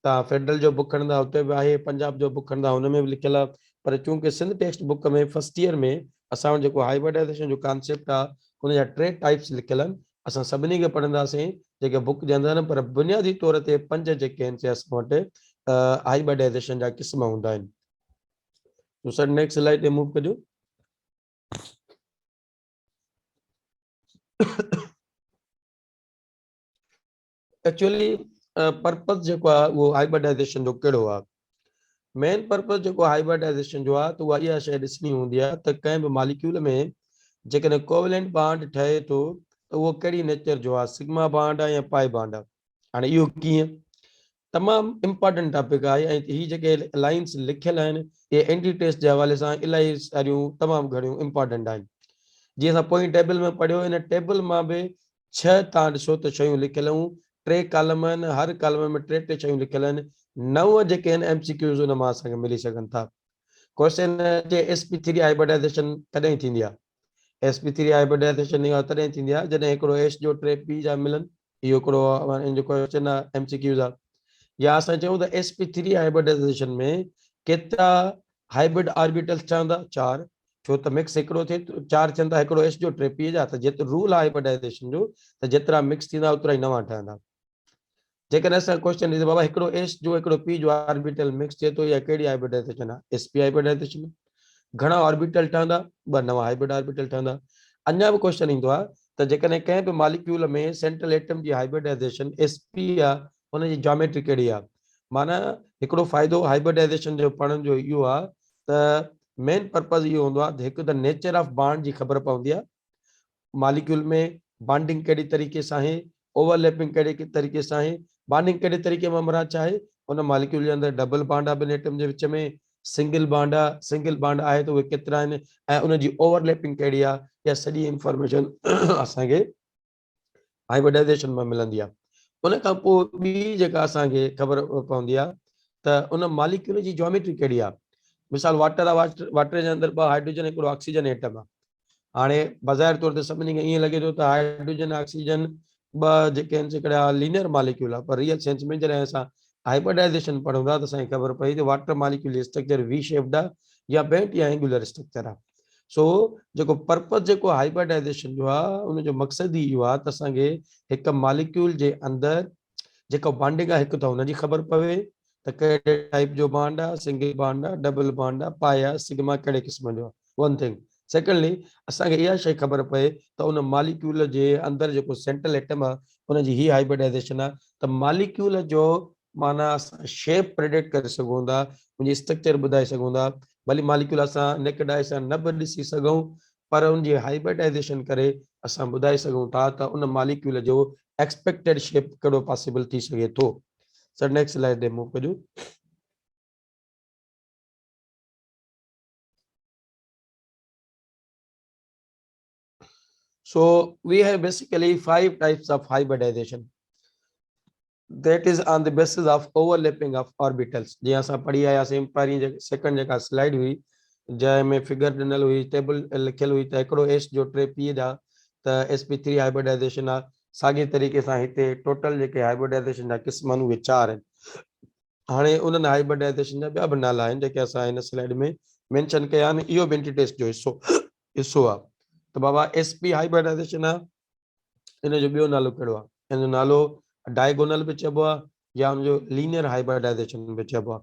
तव्हां फेडरल जो बुक खणंदा उते बि आहे, पंजाब जो बुक खणंदा हुन में बि लिखियल आहे, पर चूंकि सिंध टेक्स्ट बुक में फर्स्ट ईयर में असां वटि जेको हाइब्रिडाइजेशन जो कॉन्सेप्ट आहे उन जा 3 टाइप्स लिखियल आहिनि। असां सभिनी खे पढ़ंदासीं जेके बुक ॾींदा आहिनि, पर बुनियादी तौर ते 5 जेके आहिनि से असां वटि हाइब्रिडाइजेशन जा क़िस्म हूंदा आहिनि। तो सर नेक्स्ट स्लाइड ते मूव कजो। एक्चुअली पर्पस जेको आहे उहो हाइब्रिडाइजेशन जो कहिड़ो आहे? मेन पर्पस जेको हाइब्रिडाइजेशन जो आहे त उहा इहा शइ ॾिसणी हूंदी आहे त कंहिं बि मॉलिक्यूल में जेकॾहिं कोवेलेंट बॉन्ड ठहे थो त उहो कहिड़ी नेचर जो आहे, सिग्मा बॉन्ड आहे या पाई बॉन्ड आहे। हाणे इहो कीअं तमामु इम्पोर्टेंट टॉपिक आहे ऐं हीअ जेके लाइन्स लिखियल आहिनि इहे एंटी टेस्ट जे हवाले सां इलाही सारियूं तमामु घणियूं इम्पोर्टेंट आहिनि। जीअं असां पोइ टेबल में पढ़ियो, इन टेबल मां बि 6 तव्हां ॾिसो त शयूं लिखियल आहिनि, 3 कॉलम आहिनि, हर कॉलम में 3 शयूं लिखियल आहिनि। 9 जेके आहिनि MCQs उन मां असांखे मिली सघनि था। क्वेश्चन जे sp3 हाइब्रिडाइजेशन कॾहिं थींदी आहे? sp3 हाइब्रिडाइजेशन इहा तॾहिं थींदी आहे जॾहिं हिकिड़ो s जो 3 p जा मिलनि। इहो हिकिड़ो जो क्वेश्चन आहे MCQs आहे। या असां चऊं त sp3 हाइब्रिडाइजेशन में केतिरा हाइब्रिड ऑर्बिटल्स ठहंदा? 4, छो त मिक्स हिकिड़ो थिए 4 थियनि था, हिकिड़ो s जो 3 p जा, त जेतिरो रूल आहे हाइब्रिडाइजेशन जो त जेतिरा मिक्स थींदा ओतिरा ई नवां ठहंदा। जेकॾहिं असां क्वेश्चन ॾिसो बाबा हिकिड़ो s जो हिकिड़ो p जो ऑर्बिटल मिक्स थिए थो, या कहिड़ी हाइब्रिडाइजेशन आहे? sp hybridisation. घणा ऑर्बिटल ठहंदा? 2 नवां हाइब्रिड ऑर्बिटल ठहंदा। अञा बि क्वेश्चन ईंदो आहे त जेकॾहिं कंहिं बि मॉलिक्यूल में सेंट्रल एटम जी हाइब्रिडाइजेशन sp आहे, उनजी ज्योमेट्री कहिड़ी आहे? माना हिकिड़ो फ़ाइदो हाइब्रिडाइजेशन जो पढ़ण जो इहो आहे त मेन पर्पस इहो हूंदो आहे हिकु त नेचर ऑफ बॉन्ड जी ख़बर पवंदी आहे, मॉलिक्यूल में बॉन्डिंग कहिड़ी तरीक़े सां आहे, ओवरलैपिंग कहिड़े तरीक़े सां आहे, बॉन्डिंग कहिड़े तरीक़े मां मरा चाहे उन मॉलिक्यूल जे अंदरि डबल बॉन्ड आहे ॿिनि एटम जे विच में, सिंगल बॉन्ड आहे, सिंगल बॉन्ड आहे त उहे केतिरा आहिनि ऐं उनजी ओवरलैपिंग कहिड़ी आहे, इहा सॼी इंफॉर्मेशन असांखे हाइब्रिडाइजेशन में मिलंदी आहे। उन खां पोइ ॿी जेका असांखे ख़बर पवंदी आहे त उन मॉलिक्यूल जी ज्योमेट्री कहिड़ी आहे। मिसाल वाटर आहे, वाटर जे अंदरि 2 हाइड्रोजन हिकिड़ो ऑक्सीजन एटम आहे। हाणे बज़ाहिर तौर ते सभिनी खे ईअं लॻे थो त हाइड्रोजन ऑक्सीजन 2 जेके आहिनि हिकिड़ा लीनियर मॉलिक्यूल आहे, पर रियल सेंस में जॾहिं असां हाइब्रिडाइजेशन पढ़ूं था त असांखे ख़बर पई त वाटर मॉलिक्यूल जो स्ट्रक्चर वी शेप्ड आहे या बेंट या एंगुलर स्ट्रक्चर आहे। सो जेको पर्पस जेको हाइब्रिडाइजेशन जो आहे उनजो मक़सदु ई इहो आहे त असांखे हिकु मॉलिक्यूल जे अंदरि जेको बॉन्डिंग आहे हिकु त हुनजी ख़बर पवे त कहिड़े टाइप जो बॉन्ड आहे, सिंगल बॉन्ड आहे, डबल बॉन्ड आहे, पाई आहे, सिग्मा कहिड़े क़िस्म जो आहे, वन थिंग। सेकेंडली असांखे इहा शइ ख़बर पए त उन मॉलिक्यूल जे अंदरि जेको सेंट्रल एटम आहे उनजी ही हाइब्रिडाइजेशन आहे त मॉलिक्यूल जो माना असां शेप प्रेडिक्ट करे सघूं था, उनजी स्ट्रक्चर ॿुधाए सघूं था। भली मॉलिक्यूल असां नेकेड आई सां न बि ॾिसी सघूं, पर उनजी हाइब्रिडाइजेशन करे असां ॿुधाए सघूं था त उन मॉलिक्यूल जो एक्सपेक्टेड शेप कहिड़ो पॉसिबल थी सघे थो। सर नेक्स्ट स्लाइड ते मूव कजो। So we have basically 5 types of hybridization. That is on the basis of overlapping of orbitals. जी असां पढ़ी आयासीं पहिरीं सेकंड जेका स्लाइड हुई जंहिंमें फिगर ॾिनल हुई, टेबल लिखियल हुई त हिकिड़ो s जो 3 p जा त sp3 हाइब्रिडाइजेशन आहे। साॻे तरीक़े सां हिते टोटल जेके हाइब्रिडाइजेशन जा क़िस्म आहिनि उहे 4 आहिनि। हाणे उन्हनि हाइब्रिडाइजेशन जा ॿिया बि नाला आहिनि जेके असां हिन स्लाइड में मेंशन कया आहिनि। इहो बि एंटी टेस्ट जो हिसो आहे। त बाबा sp हाइब्रिडाइजेशन आहे, इन जो ॿियो नालो कहिड़ो आहे? इन जो नालो डायगोनल बि चइबो आहे या उनजो लीनियर हाइब्रिडाइजेशन बि चइबो आहे।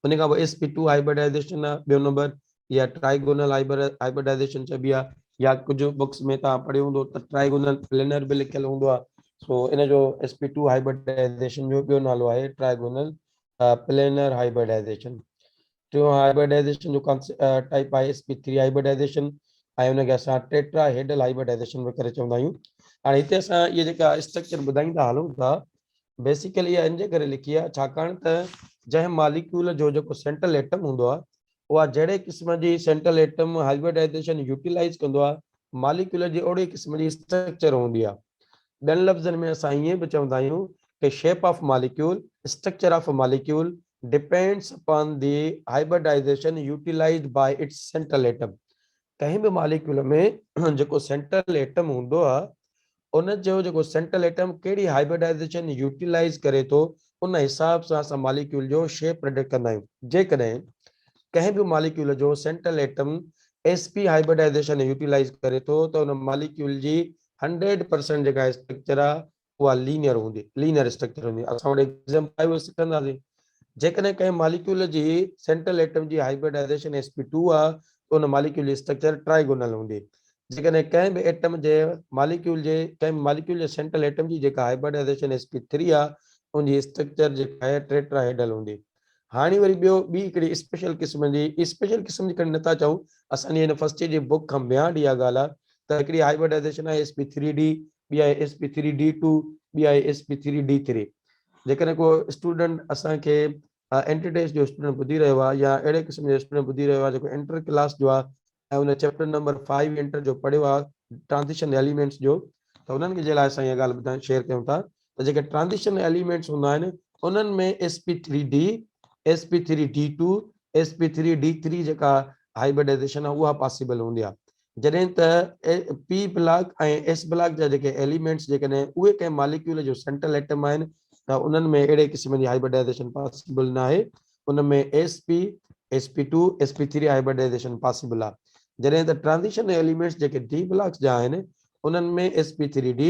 उन खां पोइ sp2 हाइब्रिडाइजेशन आहे ॿियो नंबर, या ट्राइगोनल हाइब्रिडाइजेशन चइबी आहे, या कुझु बुक्स में तव्हां पढ़ियो हूंदो त ट्राइगोनल प्लेनर बि लिखियल हूंदो आहे। सो इन जो sp2 हाइब्रिडाइजेशन जो ॿियो नालो आहे ट्राइगोनल प्लेनर हाइब्रिडाइजेशन। टियों हाइब्रिडाइजेशन जो टाइप आहे sp3 हाइब्रिडाइजेशन ऐं उनखे असां टेट्राहेड्रल हाइब्रिडाइजेशन बि करे चवंदा आहियूं। हाणे हिते असां इहे जेका स्ट्रक्चर ॿुधाईंदा हलूं था बेसिकली इहा इन जे करे लिखी आहे छाकाणि त जंहिं मॉलिक्यूल जो जेको सेंट्रल एटम हूंदो आहे उहा जहिड़े क़िस्म जी सेंट्रल एटम हाइब्रिडाइजेशन यूटिलाइज़ कंदो आहे, मॉलिक्यूल जी ओड़े क़िस्म जी स्ट्रक्चर हूंदी आहे। ॿियनि लफ़्ज़नि में असां ईअं बि चवंदा आहियूं कि shape of molecule, structure of molecule depends upon the hybridization utilized by its central atom. कंहिं बि मॉलिक्यूल में जेको सेंट्रल एटम हूंदो आहे उन जो जेको सेंट्रल एटम कहिड़ी हाइब्रिडाइजेशन यूटिलाइज करे थो उन हिसाब सां असां मॉलिक्यूल जो शेप प्रेडिक्ट कंदा आहियूं। जेकॾहिं कंहिं बि मॉलिक्यूल जो central atom sp hybridization utilize करे थो त उन मॉलिक्यूल जी 100% जेका स्ट्रक्चर आहे उहा लीनियर हूंदी, लीनियर स्ट्रक्चर हूंदी। असां वटि एग्जांपल सिखंदासीं। जेकॾहिं कंहिं मॉलिक्यूल जी सेंट्रल एटम जी हाइब्रिडाइजेशन sp2 आहे त उन मॉलिक्यूल जी स्ट्रक्चर ट्राइगोनल हूंदी। जेकॾहिं कंहिं बि एटम जे मॉलिक्यूल जे कंहिं मॉलिक्यूल जे सेंट्रल एटम जी जेका हाइब्रिडाइजेशन sp3 आहे उनजी स्ट्रक्चर जेका आहे टेट्राहेड्रल हूंदी। हाणे वरी ॿियो ॿी हिकिड़ी स्पेशल क़िस्म जी कॾहिं नथा चऊं, असांजी हिन फर्स्ट ईयर जे बुक खां ॿियां ॾींहुं ॻाल्हि आहे त हिकिड़ी हाइब्रिडाइजेशन आहे sp3d, ॿी आहे sp3d2, ॿी आहे sp3d3। जेकॾहिं को स्टूडेंट असांखे एंटीटेस्ट जो स्टूडेंट ॿुधी रहियो आहे या अहिड़े क़िस्म जो स्टूडेंट ॿुधी रहियो आहे जेको इंटर क्लास जो आहे ऐं उन चैप्टर नंबर 5 इंटर जो पढ़ियो आहे ट्रांज़िशन एलिमेंट्स जो, त उन्हनि जे लाइ असां इहा ॻाल्हि ॿुधायूं शेयर कयूं था त जेके ट्रांज़िशन एलिमेंट्स हूंदा आहिनि उन्हनि में sp3d, sp3d2, sp3d3 जेका हाइब्रिडाइजेशन आहे उहा पॉसिबल हूंदी आहे। जॾहिं त p ब्लॉक ऐं s ब्लॉक जा जेके एलिमेंट्स जेकॾहिं उहे कंहिं मॉलिक्यूल जो सेंट्रल एटम आहिनि त उन्हनि में अहिड़े क़िस्म जी हाइब्रिडाइजेशन पॉसिबल न आहे। उन में sp, sp2, sp3 hybridisation possible आहे। जॾहिं त ट्रांज़िशन एलिमेंट्स जेके d ब्लॉक्स जा आहिनि उन्हनि में sp3d,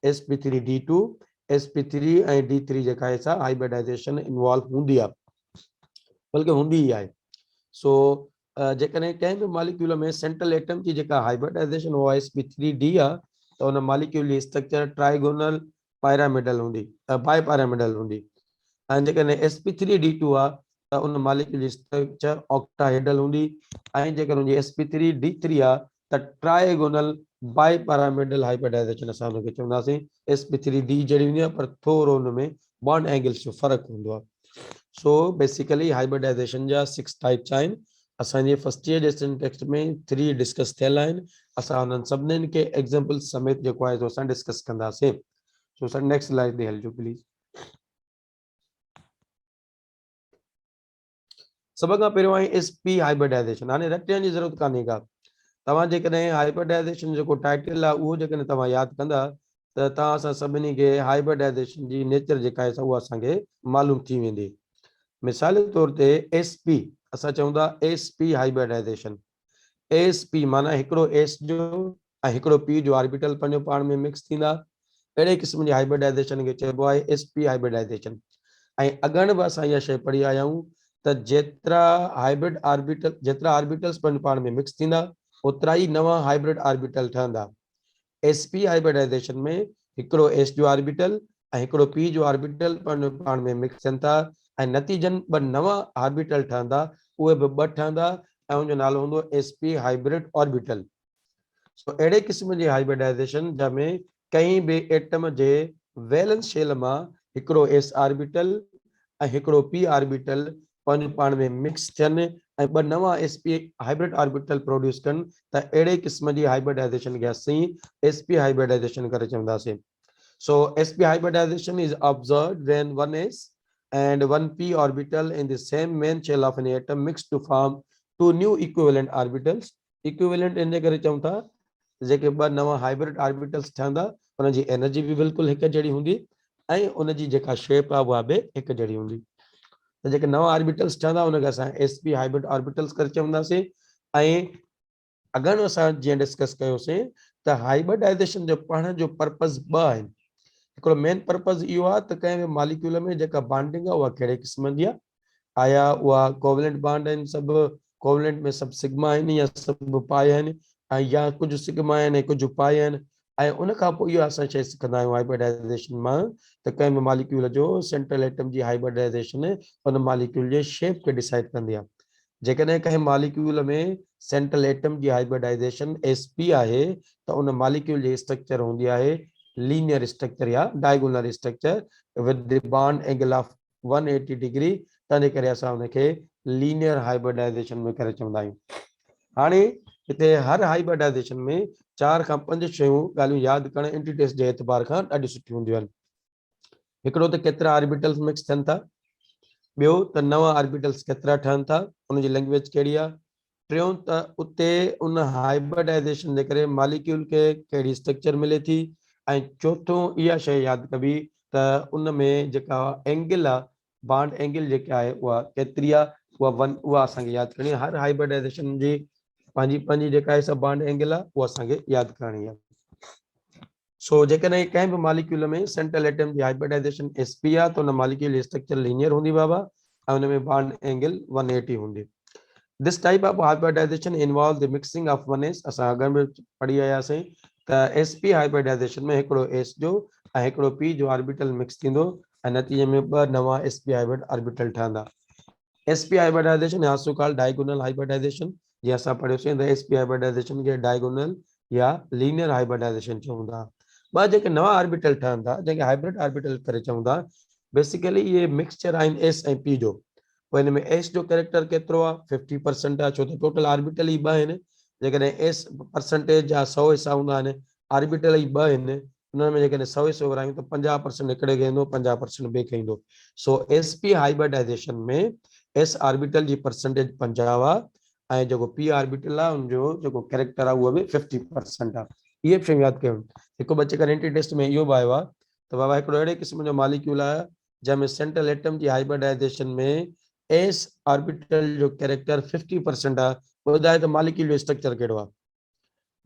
sp3d2, sp3 ऐं d3 जेका आहे सा हाइब्रिडाइजेशन इन्वॉल्व हूंदी आहे, बल्कि हूंदी ई आहे। सो जेकॾहिं कंहिं बि मॉलिक्यूल में सेंट्रल एटम जी जेका हाइब्रिडाइजेशन उहा sp3d आहे त उन मॉलिक्यूल जी स्ट्रक्चर ट्राइगोनल पायरामिडल हूंदी, बाय पायरामिडल हूंदी। ऐं जेकॾहिं sp3d2 आहे त उन मॉलिक्यूल जी स्ट्रक्चर ऑक्टाहेड्रल हूंदी। ऐं जेकर उनजी sp3d3 आहे त ट्राइगोनल बाय पैरामिडल हाइब्रिडाइजेशन असां उनखे चवंदासीं। sp3d जहिड़ी हूंदी आहे पर थोरो उन में बॉन्ड एंगल्स जो फ़र्क़ु हूंदो आहे। सो बेसिकली हाइब्रिडाइजेशन जा 6 टाइप्स आहिनि। असांजे फर्स्ट ईयर जे सिंटेक्स में 3 डिस्कस थियल आहिनि। असां उन्हनि सभिनीनि खे एग्जांपल समेत जेको आहे सो असां डिस्कस कंदासीं। सो सर नेक्स्ट स्लाइड ते हलिजो प्लीज़। सब खां पहिरियों आहे sp हाइब्रिडाइजेशन। हाणे रटण जी ज़रूरत कान्हे का। तव्हां जेकॾहिं हाइब्रिडाइजेशन जेको टाइटल आहे उहो जेकॾहिं तव्हां यादि कंदा त तव्हां असां सभिनी खे हाइब्रिडाइजेशन जी नेचर जेका आहे उहा असांखे मालूम थी वेंदी। मिसाल जे तौर ते sp असां चऊं था sp हाइब्रिडाइजेशन। sp माना हिकिड़ो s जो ऐं हिकिड़ो p जो ऑर्बिटल पंहिंजो पाण में मिक्स थींदा। अहिड़े क़िस्म जी हाइब्रिडाइजेशन खे चइबो आहे sp हाइब्रिडाइजेशन। ऐं अॻण बि असां इहा शइ पढ़ी आया आहियूं त जेतिरा हाइब्रिड ऑर्बिटल जेतिरा ऑर्बिटल्स पंहिंजो पाण में मिक्स थींदा ओतिरा ई नवां हाइब्रिड ऑर्बिटल ठहंदा। sp हाइब्रिडाइजेशन में हिकिड़ो s जो ऑर्बिटल ऐं हिकिड़ो p जो ऑर्बिटल पंहिंजो पाण में मिक्स थियनि था ऐं नतीजन ॿ नवां ऑर्बिटल ठहंदा, उहे बि ॿ ठहंदा ऐं उनजो नालो हूंदो sp हाइब्रिड ऑर्बिटल। सो अहिड़े क़िस्म जी हाइब्रिडाइजेशन जंहिंमें कंहिं बि एटम जे वैलेंस शेल मां हिकिड़ो s ऑर्बिटल ऐं हिकिड़ो p ऑर्बिटल पंहिंजो पाण में मिक्स थियनि ऐं ॿ नवां sp हाइब्रिड ऑर्बिटल प्रोड्यूस कनि त अहिड़े क़िस्म जी हाइब्रिडाइजेशन खे असीं sp हाइब्रिडाइजेशन करे चवंदासीं। So sp hybridization is observed when one s and one p orbital in the same main shell of an atom mixed to form two new equivalent orbitals. Equivalent इन करे चऊं था जेके ॿ नवां हाइब्रिड ऑर्बिटल्स ठहंदा उन जी एनर्जी बि बिल्कुलु हिकु जहिड़ी हूंदी ऐं उन जी जेका शेप आहे उहा बि हिकु जहिड़ी हूंदी। त जेके नवां ऑर्बिटल्स ठहंदा उनखे असां sp हाइब्रिड ऑर्बिटल्स करे चवंदासीं। ऐं अगरि असां जीअं डिस्कस कयोसीं त हाइब्रिडाइजेशन जो पढ़ण जो पर्पज़ ॿ आहिनि। हिकिड़ो मेन पर्पज़ इहो आहे त कंहिं बि मॉलिक्यूल में जेका बॉन्डिंग आहे उहा कहिड़े क़िस्म जी आहे, आया उहा कोवलेंट बॉन्ड आहिनि, सभु कोवलेंट में सभु सिग्मा आहिनि या सभु पाए आहिनि ऐं या कुझु सिग्मा आहिनि ऐं कुझु पाए आहिनि। ऐं उन खां पोइ इहो असां शइ सिखंदा आहियूं हाइब्रिडाइजेशन मां त कंहिं बि मॉलिक्यूल जो सेंट्रल एटम जी हाइब्रिडाइजेशन उन मॉलिक्यूल जे शेप खे डिसाइड कंदी आहे। जेकॾहिं कंहिं मॉलिक्यूल में सेंट्रल एटम जी हाइब्रिडाइजेशन sp आहे त उन मॉलिक्यूल जी स्ट्रक्चर हूंदी आहे लीनियर स्ट्रक्चर या diagonal structure with the bond angle of 180 degree. तंहिंजे करे असां उनखे लीनियर हाइब्रिडाइजेशन में करे चवंदा आहियूं। हाणे हिते हर हाइब्रिडाइजेशन में 4 खां 5 शयूं ॻाल्हियूं यादि करणु एंटीटेस्ट जे एतबार खां ॾाढी सुठियूं हूंदियूं आहिनि। हिकिड़ो त केतिरा ऑर्बिटल्स मिक्स थियनि था, ॿियो त नवां ऑर्बिटल्स केतिरा ठहनि था, उनजी लैंग्वेज कहिड़ी आहे, टियों त उते उन हाइब्रिडाइजेशन जे करे मॉलिक्यूल के कहिड़ी स्ट्रक्चर मिले थी ऐं चौथों इहा शइ यादि कबी त उन में जेका एंगल आहे बॉन्ड एंगल जेका आहे उहा केतिरी आहे उहा असांखे यादि करणी आहे। हर हाइब्रिडाइजेशन जी पंहिंजी पंहिंजी जेका आहे बॉन्ड एंगल आहे उहा असांखे यादि करणी आहे। सो जेकॾहिं कंहिं बि मॉलिक्यूल में सेंट्रल एटम जी हाइब्रिडाइजेशन sp आहे त उन मॉलिक्यूल जी स्ट्रक्चर लीनियर हूंदी बाबा ऐं उन में बॉन्ड एंगल 180 हूंदी। This type of hybridization involves the mixing of 1s असां अॻु में पढ़ी आयासीं त sp hybridization में हिकिड़ो s जो ऐं हिकिड़ो p जो ऑर्बिटल मिक्स थींदो ऐं नतीजे में ॿ नवां sp हाइब्रिड ऑर्बिटल ठहंदा। sp hybridization is also called diagonal hybridization जीअं असां पढ़ियोसीं त sp hybridization खे diagonal या linear hybridization चवंदा। ॿ जेके नवां ऑर्बिटल ठहंदा जंहिंखे हाइब्रिड ऑर्बिटल करे चवंदा बेसिकली इहे मिक्सचर आहिनि s ऐं p जो। पोइ हिन में s जो कैरेक्टर केतिरो आहे 50% आहे छो त टोटल ऑर्बिटल ई ॿ आहिनि। जेकॾहिं s परसेंटेज जा 100 हिसा हूंदा आहिनि ऑर्बिटल ई ॿ आहिनि उन में जेकॾहिं 100 हिसो विरायूं त 50% हिकिड़े खे ईंदो 50% ॿिए खे ईंदो। सो sp हाइब्रिडाइजेशन में s ऑर्बिटल जी परसेंटेज 50 आहे ऐं जेको p ऑर्बिटल आहे उनजो जेको कैरेक्टर आहे उहो बि 50% आहे। इहे शयूं यादि कयूं। हिकु ॿ चकर एंट्री टेस्ट में इहो बि आयो आहे त बाबा हिकिड़ो अहिड़े क़िस्म जो मॉलिक्यूल आहे जंहिंमें सेंट्रल एटम जी हाइब्रिडाइजेशन में s ऑर्बिटल जो कैरेक्टर 50% आहे। ॿुधाए त मॉलिक्यूल जो स्ट्रक्चर कहिड़ो आहे।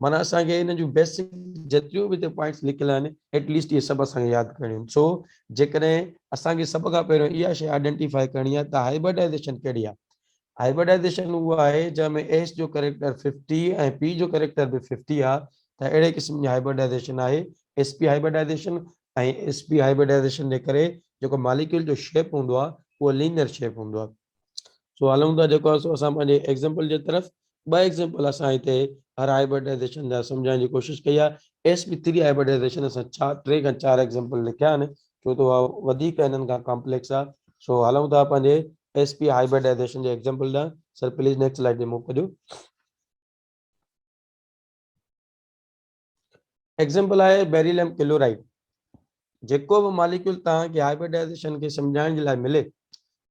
माना असांखे इन जूं बेसिक जेतिरियूं बि हिते पॉइंट्स लिखियल आहिनि एटलीस्ट इहे सभु असांखे यादि करणियूं आहिनि। सो जेकॾहिं असांखे सभ खां पहिरियों इहा शइ आइडेंटिफाई करणी आहे त हाइब्रिडाइजेशन कहिड़ी आहे। हाइब्रिडाइजेशन उहा आहे जंहिंमें s जो कैरेक्टर 50 ऐं p जो कैरेक्टर बि 50 आहे त अहिड़े क़िस्म जी हाइब्रिडाइजेशन आहे sp हाइब्रिडाइजेशन। ऐं sp हाइब्रिडाइजेशन जे करे जेको मॉलिक्यूल जो शेप हूंदो आहे उहो लीनियर शेप हूंदो आहे। सो हलूं था जेको आहे असां पंहिंजे एग्जाम्पल जे तरफ़। ॿ एग्जाम्पल असां हिते हर हाइब्रिडाइजेशन जा सम्झाइण जी कोशिशि कई आहे। sp3 हाइब्रिडाइजेशन असां 3 खां 4 एग्जाम्पल लिखिया आहिनि छो त उहा वधीक इन्हनि खां कॉम्प्लेक्स आहे। सो हलूं था पंहिंजे sp हाइब्रिडाइजेशन जे एग्जाम्पल ॾांहुं। सर प्लीज नेक्स्ट स्लाइड ते मूव कजो। एग्जाम्पल आहे बेरिलियम क्लोराइड। जेको बि मॉलिक्यूल तव्हांखे हाइब्रिडाइजेशन खे सम्झाइण जे लाइ मिले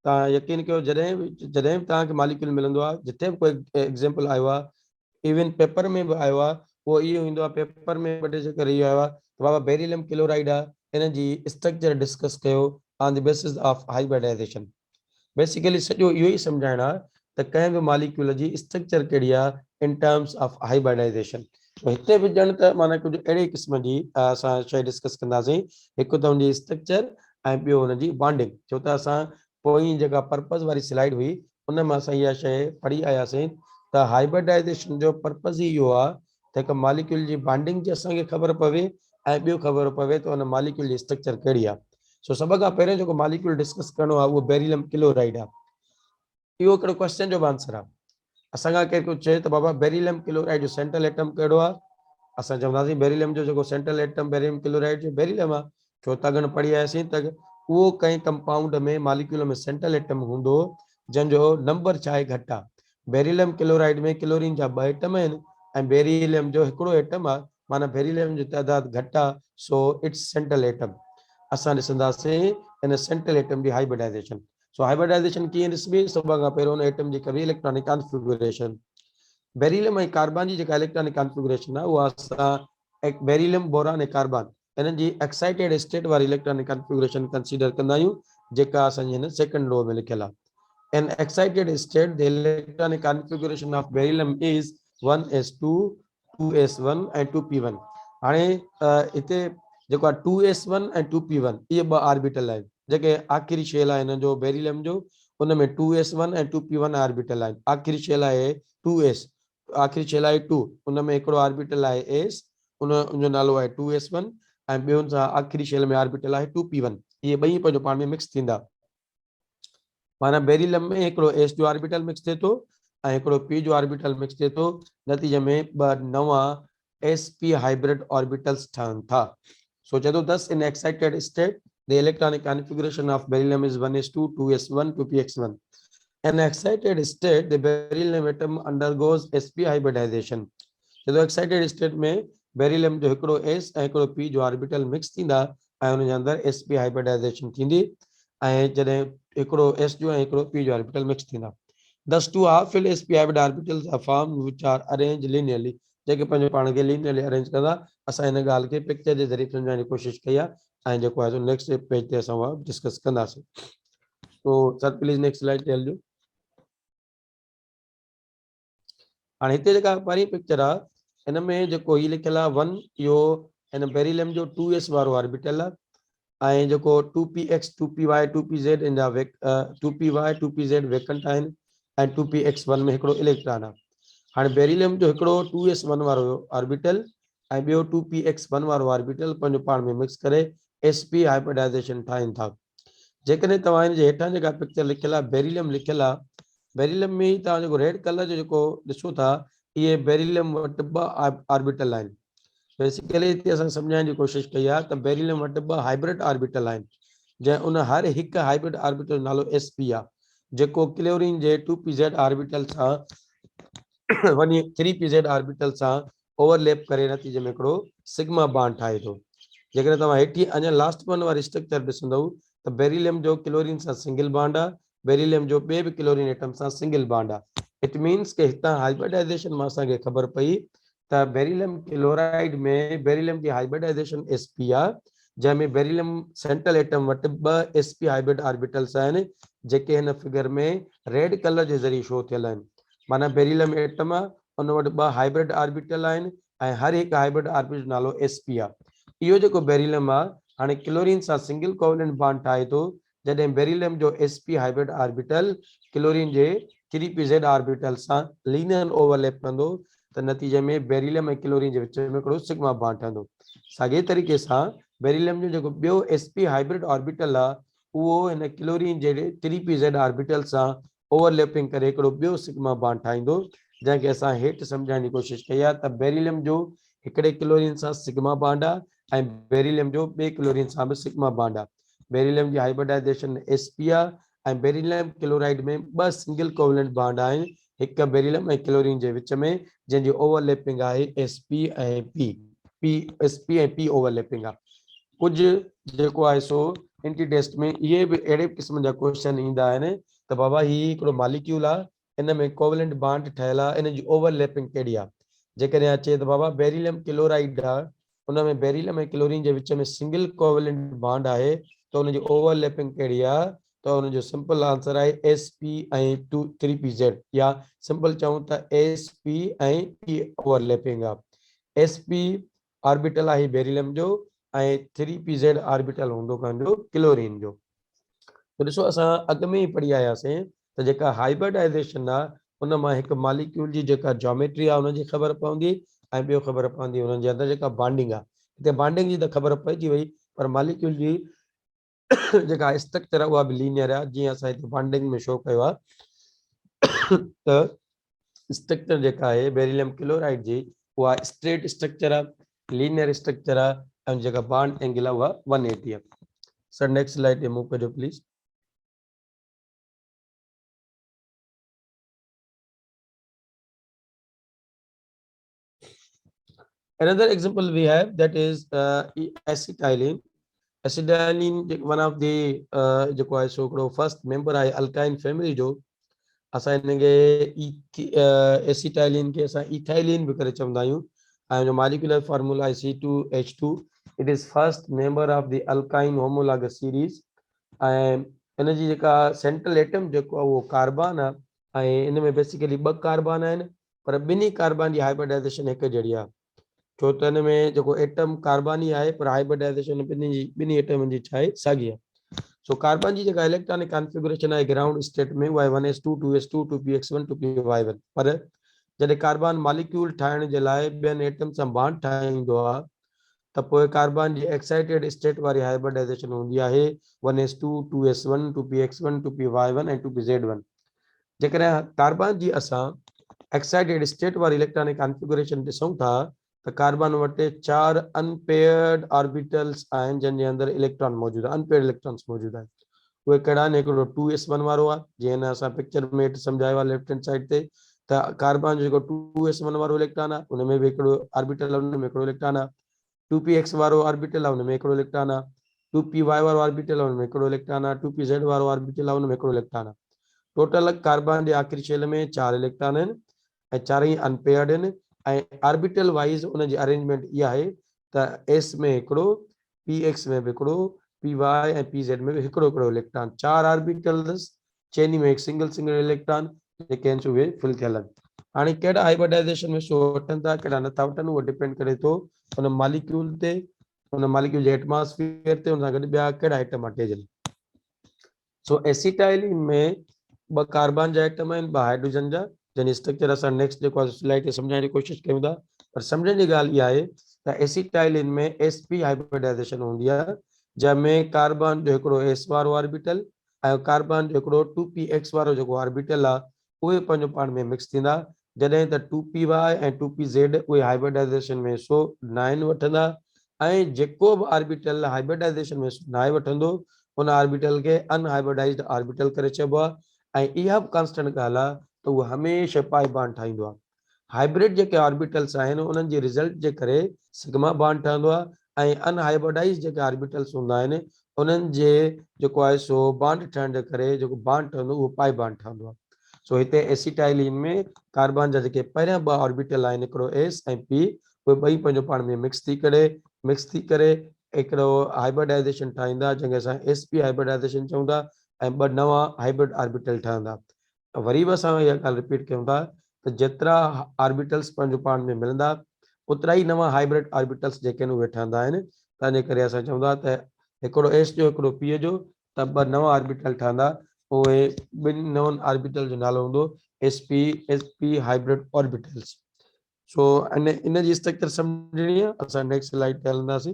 तव्हां यकीन कयो जॾहिं बि तव्हांखे मॉलिक्यूल मिलंदो आहे जिथे बि कोई एग्जाम्पल आयो आहे इवन पेपर में बि आयो आहे उहो इहो ईंदो आहे पेपर में ॿ टे चकर इहो आयो आहे त बाबा बेरिलियम क्लोराइड आहे इन जी स्ट्रक्चर डिस्कस कयो on the basis of hybridization. Basically सॼो इहो ई सम्झाइणु आहे त कंहिं बि मॉलिक्यूल जी स्ट्रक्चर कहिड़ी आहे इन टर्म्स ऑफ हाइब्रिडाइजेशन। हिते बि ॼण त माना कुझु अहिड़े क़िस्म जी असां शइ डिस्कस कंदासीं। हिकु त हुनजी स्ट्रक्चर ऐं ॿियो हुनजी बॉन्डिंग। छो त असां पोइ जेका पर्पज़ वारी स्लाइड हुई उन में असां इहा शइ पढ़ी आयासीं त हाइब्रिडाइजेशन जो पर्पज़ ई इहो आहे त हिकु मॉलिक्यूल जी बॉन्डिंग जी असांखे ख़बर पवे ऐं ॿियो ख़बर पवे त हुन मॉलिक्यूल जी स्ट्रक्चर कहिड़ी आहे। सो सभ खां पहिरियों जेको मॉलिक्यूल डिस्कस करणो आहे उहो बेरिलियम क्लोराइड आहे। इहो हिकिड़ो क्वेश्चन जो बि आंसर आहे। असांखां केरु चए त बाबा बेरिलियम क्लोराइड जो सेंट्रल एटम कहिड़ो आहे असां चवंदासीं बेरिलियम जो जेको सेंट्रल एटम बेरिलियम क्लोराइड जो बेरिलियम आहे। छो त अॻु पढ़ी आयासीं त उहो कंहिं कंपाउंड में मॉलिक्यूल में सेंट्रल एटम हूंदो जंहिंजो नंबर छा आहे घटि आहे। बेरिलियम क्लोराइड में क्लोरीन जा 2 एटम आहिनि ऐं बेरिलियम जो हिकिड़ो एटम आहे माना बेरिलियम जो तइदाद घटि आहे। So it's central atom. असां ॾिसंदासीं इन सेंट्रल एटम जी हाइब्रिडाइजेशन। सो हाइब्रिडाइजेशन कीअं ॾिसबी सभ खां पहिरियों उन एटम जी कबी इलेक्ट्रॉनिक कॉन्फ़िगरेशन। बेरिलियम ऐं कार्बन जी जेका इलेक्ट्रॉनिक कॉन्फ़िगरेशन आहे उहा असां बेरिलियम बोरान ऐं कार्बन इन्हनि जी एक्साइटेड स्टेट वारी इलेक्ट्रॉनिक कॉन्फ़िगरेशन कंसीडर कंदा आहियूं जेका असांजी हिन सेकंड रो में लिखियल आहे। In excited state, the electronic configuration of beryllium is 1s2, 2s1 and 2p1। हाणे हिते जेको आहे 2s1 ऐं 2p1 इहे 2 ऑर्बिटल आहिनि जेके आख़िरी शेल आहे हिन जो बेरिलियम जो उन में 2s1 ऐं 2p1 ऑर्बिटल आहिनि। आख़िरी शेल आहे 2s आख़िरी शेल आहे 2 उन में हिकिड़ो ऑर्बिटल आहे s उनजो नालो आहे 2s1 ऐं ॿियो सां आख़िरी शेल में ऑर्बिटल आहे 2p1। इहे ॿई पंहिंजो पाण में मिक्स थींदा माना बेरिलियम में हिकिड़ो s जो ऑर्बिटल मिक्स थिए थो ऐं हिकिड़ो p जो ऑर्बिटल मिक्स थिए थो नतीजे में 2 नवां sp हाइब्रिड ऑर्बिटल्स ठहनि था। सो चए थो thus in excited state the electronic configuration of beryllium is 1s2, 2s1, 2px1। In excited state the beryllium atom undergoes sp hybridization। चए थो excited state में बेरिलियम जो हिकिड़ो s ऐं हिकिड़ो p जो ऑर्बिटल मिक्स थींदा ऐं उन जे अंदरि sp हाइब्रिडाइजेशन थींदी ऐं जॾहिं हिकिड़ो s जो ऐं हिकिड़ो p जो ऑर्बिटल मिक्स थींदा। Thus, two half-filled sp hybrid orbitals are formed which are arranged linearly. जेके पंहिंजे पाण खे linearly arrange कंदा असां हिन ॻाल्हि खे पिक्चर जे ज़रिए सम्झाइण जी कोशिशि कई आहे ऐं जेको आहे नेक्स्ट पेज ते असां उहा डिस्कस कंदासीं. So sir please next slide tell you. हाणे हिते जेका पहिरीं पिक्चर आहे हिन में जेको ही लिखियल आहे 1 इहो हिन बेरिलियम जो 2s वारो ऑर्बिटल आहे ऐं जेको 2px 2py 2pz इन जा 2py 2pz वेकेंट आहिनि ऐं 2px1 में हिकिड़ो इलेक्ट्रॉन आहे. हाणे बेरिलियम जो हिकिड़ो 2s1 वारो ऑर्बिटल ऐं ॿियो 2px1 वारो ऑर्बिटल पंहिंजो पाण में मिक्स करे sp हाइब्रिडाइजेशन ठाहिनि था. जेकॾहिं तव्हां हिन जे हेठां जेका पिक्चर लिखियल आहे बेरिलियम लिखियल आहे बेरिलियम में तव्हां जेको रेड कलर जो जेको ॾिसो था इहे बेरिलियम वटि ॿ ऑर्बिटल आहिनि. बेसिकली हिते असां सम्झाइण जी कोशिशि कई आहे त बेरिलियम वटि ॿ हाइब्रिड ऑर्बिटल आहिनि जंहिं उन हर हिकु हाइब्रिड ऑर्बिटल जो नालो sp आहे जेको क्लोरीन जे 2pz ऑर्बिटल सां वञी 3pz ऑर्बिटल सां ओवरलैप करे नतीजे में हिकिड़ो सिग्मा बॉन्ड ठाहे थो. जेकॾहिं तव्हां हेठी अञा लास्ट वन वारी स्ट्रक्चर ॾिसंदव त बेरिलियम जो क्लोरीन सां सिंगल बॉन्ड आहे बेरिलियम जो ॿिए बि क्लोरीन एटम सां सिंगल बॉन्ड आहे. इट मीन्स के हितां हाइब्रिडाइजेशन मां असांखे ख़बर पई त बेरिलियम क्लोराइड में बेरिलियम जी हाइब्रिडाइजेशन sp आहे जंहिंमें बेरिलियम सेंट्रल एटम वटि ॿ sp हाइब्रिड ऑर्बिटल्स आहिनि जेके हिन फिगर में रेड कलर जे ज़रिए शो थियल आहिनि. माना बेरिलियम एटम आहे उन वटि ॿ हाइब्रिड ऑर्बिटल आहिनि ऐं हर हिकु हाइब्रिड ऑर्बिटल नालो sp आहे. इहो जेको बेरिलियम आहे हाणे क्लोरीन सां सिंगल कोवेलेंट बॉन्ड ठाहे थो जॾहिं बेरिलियम जो sp हाइब्रिड ऑर्बिटल क्लोरीन जे 3pz ऑर्बिटल सां लीनियर ओवरलैप कंदो त नतीजे में बेरिलियम ऐं क्लोरीन जे विच में हिकिड़ो सिग्मा बॉन्ड ठहंदो. साॻिए तरीक़े सां बेरिलियम जो जेको ॿियो sp हाइब्रिड ऑर्बिटल आहे उहो हिन क्लोरीन जे 3pz ऑर्बिटल सां ओवरलैपिंग करे हिकिड़ो ॿियो सिग्मा बॉन्ड ठाहींदो जंहिंखे असां हेठि सम्झाइण जी कोशिशि कई आहे त बेरिलियम जो हिकिड़े क्लोरीन सां सिग्मा बॉन्ड आहे ऐं बेरिलियम जो ॿिए क्लोरीन सां बि सिग्मा बॉन्ड आहे. बेरिलियम जी हाइब्रिडाइजेशन sp आहे ऐं बेरिलियम क्लोराइड में ॿ सिंगल कोवेलेंट बॉन्ड आहिनि हिकु बेरिलियम ऐं क्लोरीन जे विच में जंहिंजी ओवरलैपिंग आहे sp ऐं sp ऐं p ओवरलैपिंग आहे. कुझु जेको आहे सो इंटी टेस्ट में इहे बि अहिड़े क़िस्म जा क्वेश्चन ईंदा आहिनि त बाबा हीउ हिकिड़ो मॉलिक्यूल आहे इन में कोवेलेंट बॉन्ड ठहियल आहे इन जी ओवरलैपिंग कहिड़ी आहे. जेकॾहिं अचे त बाबा बेरिलियम क्लोराइड आहे उन में बेरिलियम ऐं क्लोरीन जे विच में सिंगल कोवेलेंट बॉन्ड आहे त उनजी ओवरलैपिंग कहिड़ी आहे त उनजो सिंपल आंसर आहे sp ऐं 3pz या सिंपल चऊं त sp ऐं p ओवरलैपिंग आहे. sp ऑर्बिटल आहे बेरिलियम जो ऐं 3pz ऑर्बिटल हूंदो पंहिंजो क्लोरीन जो. त ॾिसो असां अॻ में ई पढ़ी आयासीं त जेका हाइब्रिडाइजेशन आहे उन मां हिकु मॉलिक्यूल जी जेका ज्योमेट्री आहे उनजी ख़बर पवंदी ऐं ॿियो ख़बर पवंदी उन्हनि जे अंदरि जेका बॉन्डिंग आहे. हिते बॉन्डिंग जी त ख़बर पइजी वई पर मॉलिक्यूल जी जेका स्ट्रक्चर आहे उहा बि लीनियर आहे जीअं असां हिते बॉन्डिंग में शो कयो आहे त स्ट्रक्चर जेका आहे बेरिलियम क्लोराइड जी उहा स्ट्रेट स्ट्रक्चर आहे लीनियर स्ट्रक्चर आहे ऐं जेका बॉन्ड एंगल आहे उहा 180 आहे. सर नेक्स्ट स्लाइड ते मूव कजो please. Another example we have that is acetylene. Acetylene one of the जेको आहे सो हिकिड़ो फर्स्ट मेंबर आहे अल्काइन फैमिली जो असां हिनखे एसिटाइलिन खे असां इथाइलिन बि करे चवंदा आहियूं ऐं जो मॉलिक्यूलर फॉर्मूला आहे C2H2. It is first member of the alkyne homologous series ऐं इन जी जेका सेंट्रल एटम जेको आहे उहो कार्बन आहे ऐं इन में बेसिकली 2 कार्बन आहिनि पर ॿिन्ही कार्बन जी हाइब्रिडाइजेशन हिकु जहिड़ी आहे छो त हिन में जेको एटम कार्बन ई आहे पर हाइब्रिडाइजेशन ॿिन्ही एटमनि जी छा आहे साॻी आहे. सो कार्बन जी जेका इलेक्ट्रॉनिक कॉन्फ़िगरेशन आहे ग्राउंड स्टेट में उहा 1s2 2s2 2px1 2py1 पर जॾहिं कार्बन मॉलिक्यूल ठाहिण जे लाइ ॿियनि एटम सां बॉन्ड ठाहींदो आहे त पोइ कार्बन जी एक्साइटेड स्टेट वारी हाइब्रिडाइजेशन हूंदी आहे 1s2 2s1 2px1 2py1 ऐं 2pz1. जेकॾहिं कार्बन जी असां एक्साइटेड स्टेट वारी इलेक्ट्रॉनिक कॉन्फ़िगरेशन ॾिसूं था त कार्बन वटि 4 अनपेयर्ड ऑर्बिटल्स आहिनि जंहिंजे अंदरि इलेक्ट्रॉन मौजूदु आहे अनपेयर्ड इलेक्ट्रॉन्स मौजूदु आहिनि. उहे कहिड़ा आहिनि हिकिड़ो 2s1 वारो आहे जीअं असां पिक्चर में सम्झायो आहे लेफ्ट हैंड साइड ते त कार्बन जो जेको 2s1 वारो इलेक्ट्रॉन आहे उन में बि हिकिड़ो ऑर्बिटल उन में हिकिड़ो इलेक्ट्रॉन आहे. 2px वारो ऑर्बिटल आहे उन में हिकिड़ो इलेक्ट्रॉन आहे. 2py वारो ऑर्बिटल आहे उन में हिकिड़ो इलेक्ट्रॉन आहे. 2pz वारो ऑर्बिटल आहे उन में हिकिड़ो इलेक्ट्रॉन आहे. टोटल कार्बन जे आखिरी शेल में 4 इलेक्ट्रॉन आहिनि ऐं चारई अनपेयर्ड आहिनि ऐं ऑर्बिटल वाइज उन जी अरेंजमेंट इहा आहे त एस में हिकिड़ो, पी एक्स में बि हिकिड़ो, पी वाई ऐं पी ज़ेड में बि हिकिड़ो हिकिड़ो इलेक्ट्रॉन, 4 ऑर्बिटल्स, चइनी में हिकु सिंगल इलेक्ट्रॉन जेके आहिनि उहे फिल थियल आहिनि। हाणे कहिड़ा हाइब्रिडाइजेशन में शो वठनि था कहिड़ा नथा वठनि उहो डिपेंड करे थो उन मॉलिक्यूल ते, उन मॉलिक्यूल जे एटमॉस्फेयर ते, उन सां गॾु ॿिया कहिड़ा आइटम अटैच। सो एसिटाइलिन में 2 कार्बन जा आइटम आहिनि, 2 हाइड्रोजन जा, जंहिंजी स्ट्रक्चर असां नेक्स्ट जेको स्लाइड ते सम्झाइण जी कोशिशि कयूं था। पर सम्झण जी ॻाल्हि इहा आहे त एसिटाइलिन में sp हाइब्रिडाइजेशन हूंदी आहे जंहिंमें कार्बन जो हिकिड़ो s वारो ऑर्बिटल ऐं कार्बन जो हिकिड़ो 2px वारो जेको ऑर्बिटल आहे उहे पंहिंजो पाण में मिक्स थींदा, जॾहिं त 2py ऐं 2pz उहे हाइब्रिडाइजेशन में सो न आहिनि वठंदा ऐं जेको बि ऑर्बिटल हाइब्रिडाइजेशन में न आहे वठंदो उन ऑर्बिटल खे अनहाइब्रिडाइज्ड ऑर्बिटल करे चइबो आहे। ऐं इहा बि कांस्टेंट ॻाल्हि आहे त उहो हमेशह पाई बॉन्ड ठाहींदो आहे। हाइब्रिड जेके ऑर्बिटल्स आहिनि उन्हनि जे रिज़ल्ट जे करे सिग्मा बॉन्ड ठहंदो आहे ऐं अनहाइब्रिडाइज जेके ऑर्बिटल्स हूंदा आहिनि उन्हनि जे जेको आहे सो बॉन्ड ठहण जे करे जेको बॉन्ड ठहंदो उहो पाई बॉन्ड ठहंदो आहे। सो हिते एसिटाइलिन में कार्बन जा जेके पहिरियां 2 ऑर्बिटल आहिनि हिकिड़ो एस ऐं पी उहे ॿई पंहिंजो पाण में मिक्स थी करे हिकिड़ो हाइब्रिडाइजेशन ठाहींदा जंहिंखे असां sp हाइब्रिडाइजेशन चऊं था ऐं 2 नवां हाइब्रिड ऑर्बिटल ठहंदा। वरी बि असां इहा ॻाल्हि रिपीट कयूं था त जेतिरा ऑर्बिटल्स पंहिंजो पाण में मिलंदा ओतिरा ई नवां हाइब्रिड ऑर्बिटल्स जेके आहिनि उहे ठहंदा आहिनि। तंहिंजे करे असां चवंदा त हिकिड़ो एस जो हिकिड़ो पी जो त 2 नवां ऑर्बिटल ठहंदा, उहे 2 नवनि ऑर्बिटल जो नालो हूंदो sp हाइब्रिड ऑर्बिटल्स। सो इन जी स्ट्रक्चर सम्झणी आहे, असां नेक्स्ट स्लाइड ते हलंदासीं।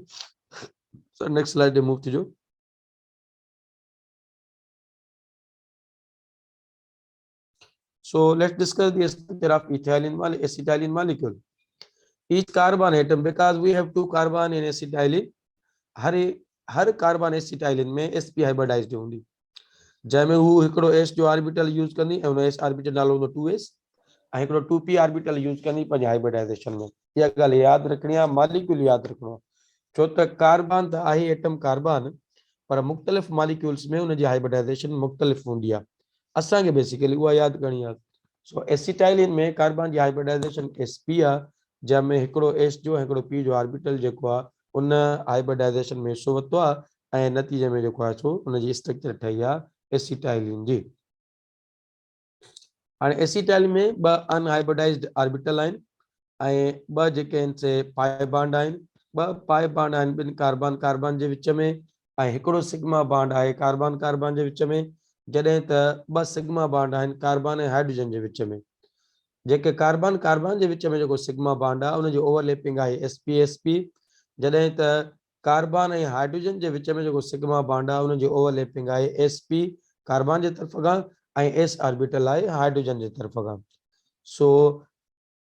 नेक्स्ट स्लाइड ते move थिजो। So let's discuss the structure of acetylene molecule. Each carbon atom, because we have 2 carbon in acetylene, हर कार्बन एसिटाइलिन में sp हाइब्रिडाइज्ड हूंदी जंहिंमें हू हिकिड़ो s जो ऑर्बिटल यूज कंदी ऐं उन s ऑर्बिटल नालो हूंदो 2s ऐं हिकिड़ो 2p ऑर्बिटल यूज कंदी पंहिंजे हाइब्रिडाइजेशन में। इहा ॻाल्हि यादि रखणी आहे, मॉलिक्यूल यादि रखणो आहे, छो त कार्बन त आहे एटम कार्बन पर मुख़्तलिफ़ मॉलिक्यूल्स में उनजी हाइब्रिडाइजेशन मुख़्तलिफ़ हूंदी आहे, असांखे बेसिकली उहा यादि करणी आहे। सो एसिटाइलिन में कार्बन जी हाइब्रिडाइजेशन sp आहे जंहिंमें हिकिड़ो s जो हिकिड़ो p जो ऑर्बिटल जेको आहे उन हाइब्रिडाइजेशन में हिस्सो वरितो आहे ऐं नतीजे में जेको आहे सो उनजी स्ट्रक्चर ठही आहे एसिटाइलिन जी। हाणे एसिटाइलिन में 2 अनहाइब्रिडाइज्ड ऑर्बिटल आहिनि ऐं 2 जेके आहिनि से पाई बॉन्ड आहिनि, 2 पाई बॉन्ड आहिनि 2 कार्बन जे विच में ऐं हिकिड़ो सिग्मा बॉन्ड आहे कार्बन जे विच में, जॾहिं त 2 सिग्मा बॉन्ड आहिनि कार्बन ऐं हाइड्रोजन जे विच में। जेके कार्बन जे विच में जेको सिग्मा बॉन्ड आहे उनजी ओवरलैपिंग आहे sp जॾहिं त कार्बन ऐं हाइड्रोजन जे विच में जेको सिग्मा बॉन्ड आहे उनजी ओवरलैपिंग आहे sp कार्बन जे तरफ़ खां ऐं s ऑर्बिटल आहे हाइड्रोजन जे तरफ़ खां। सो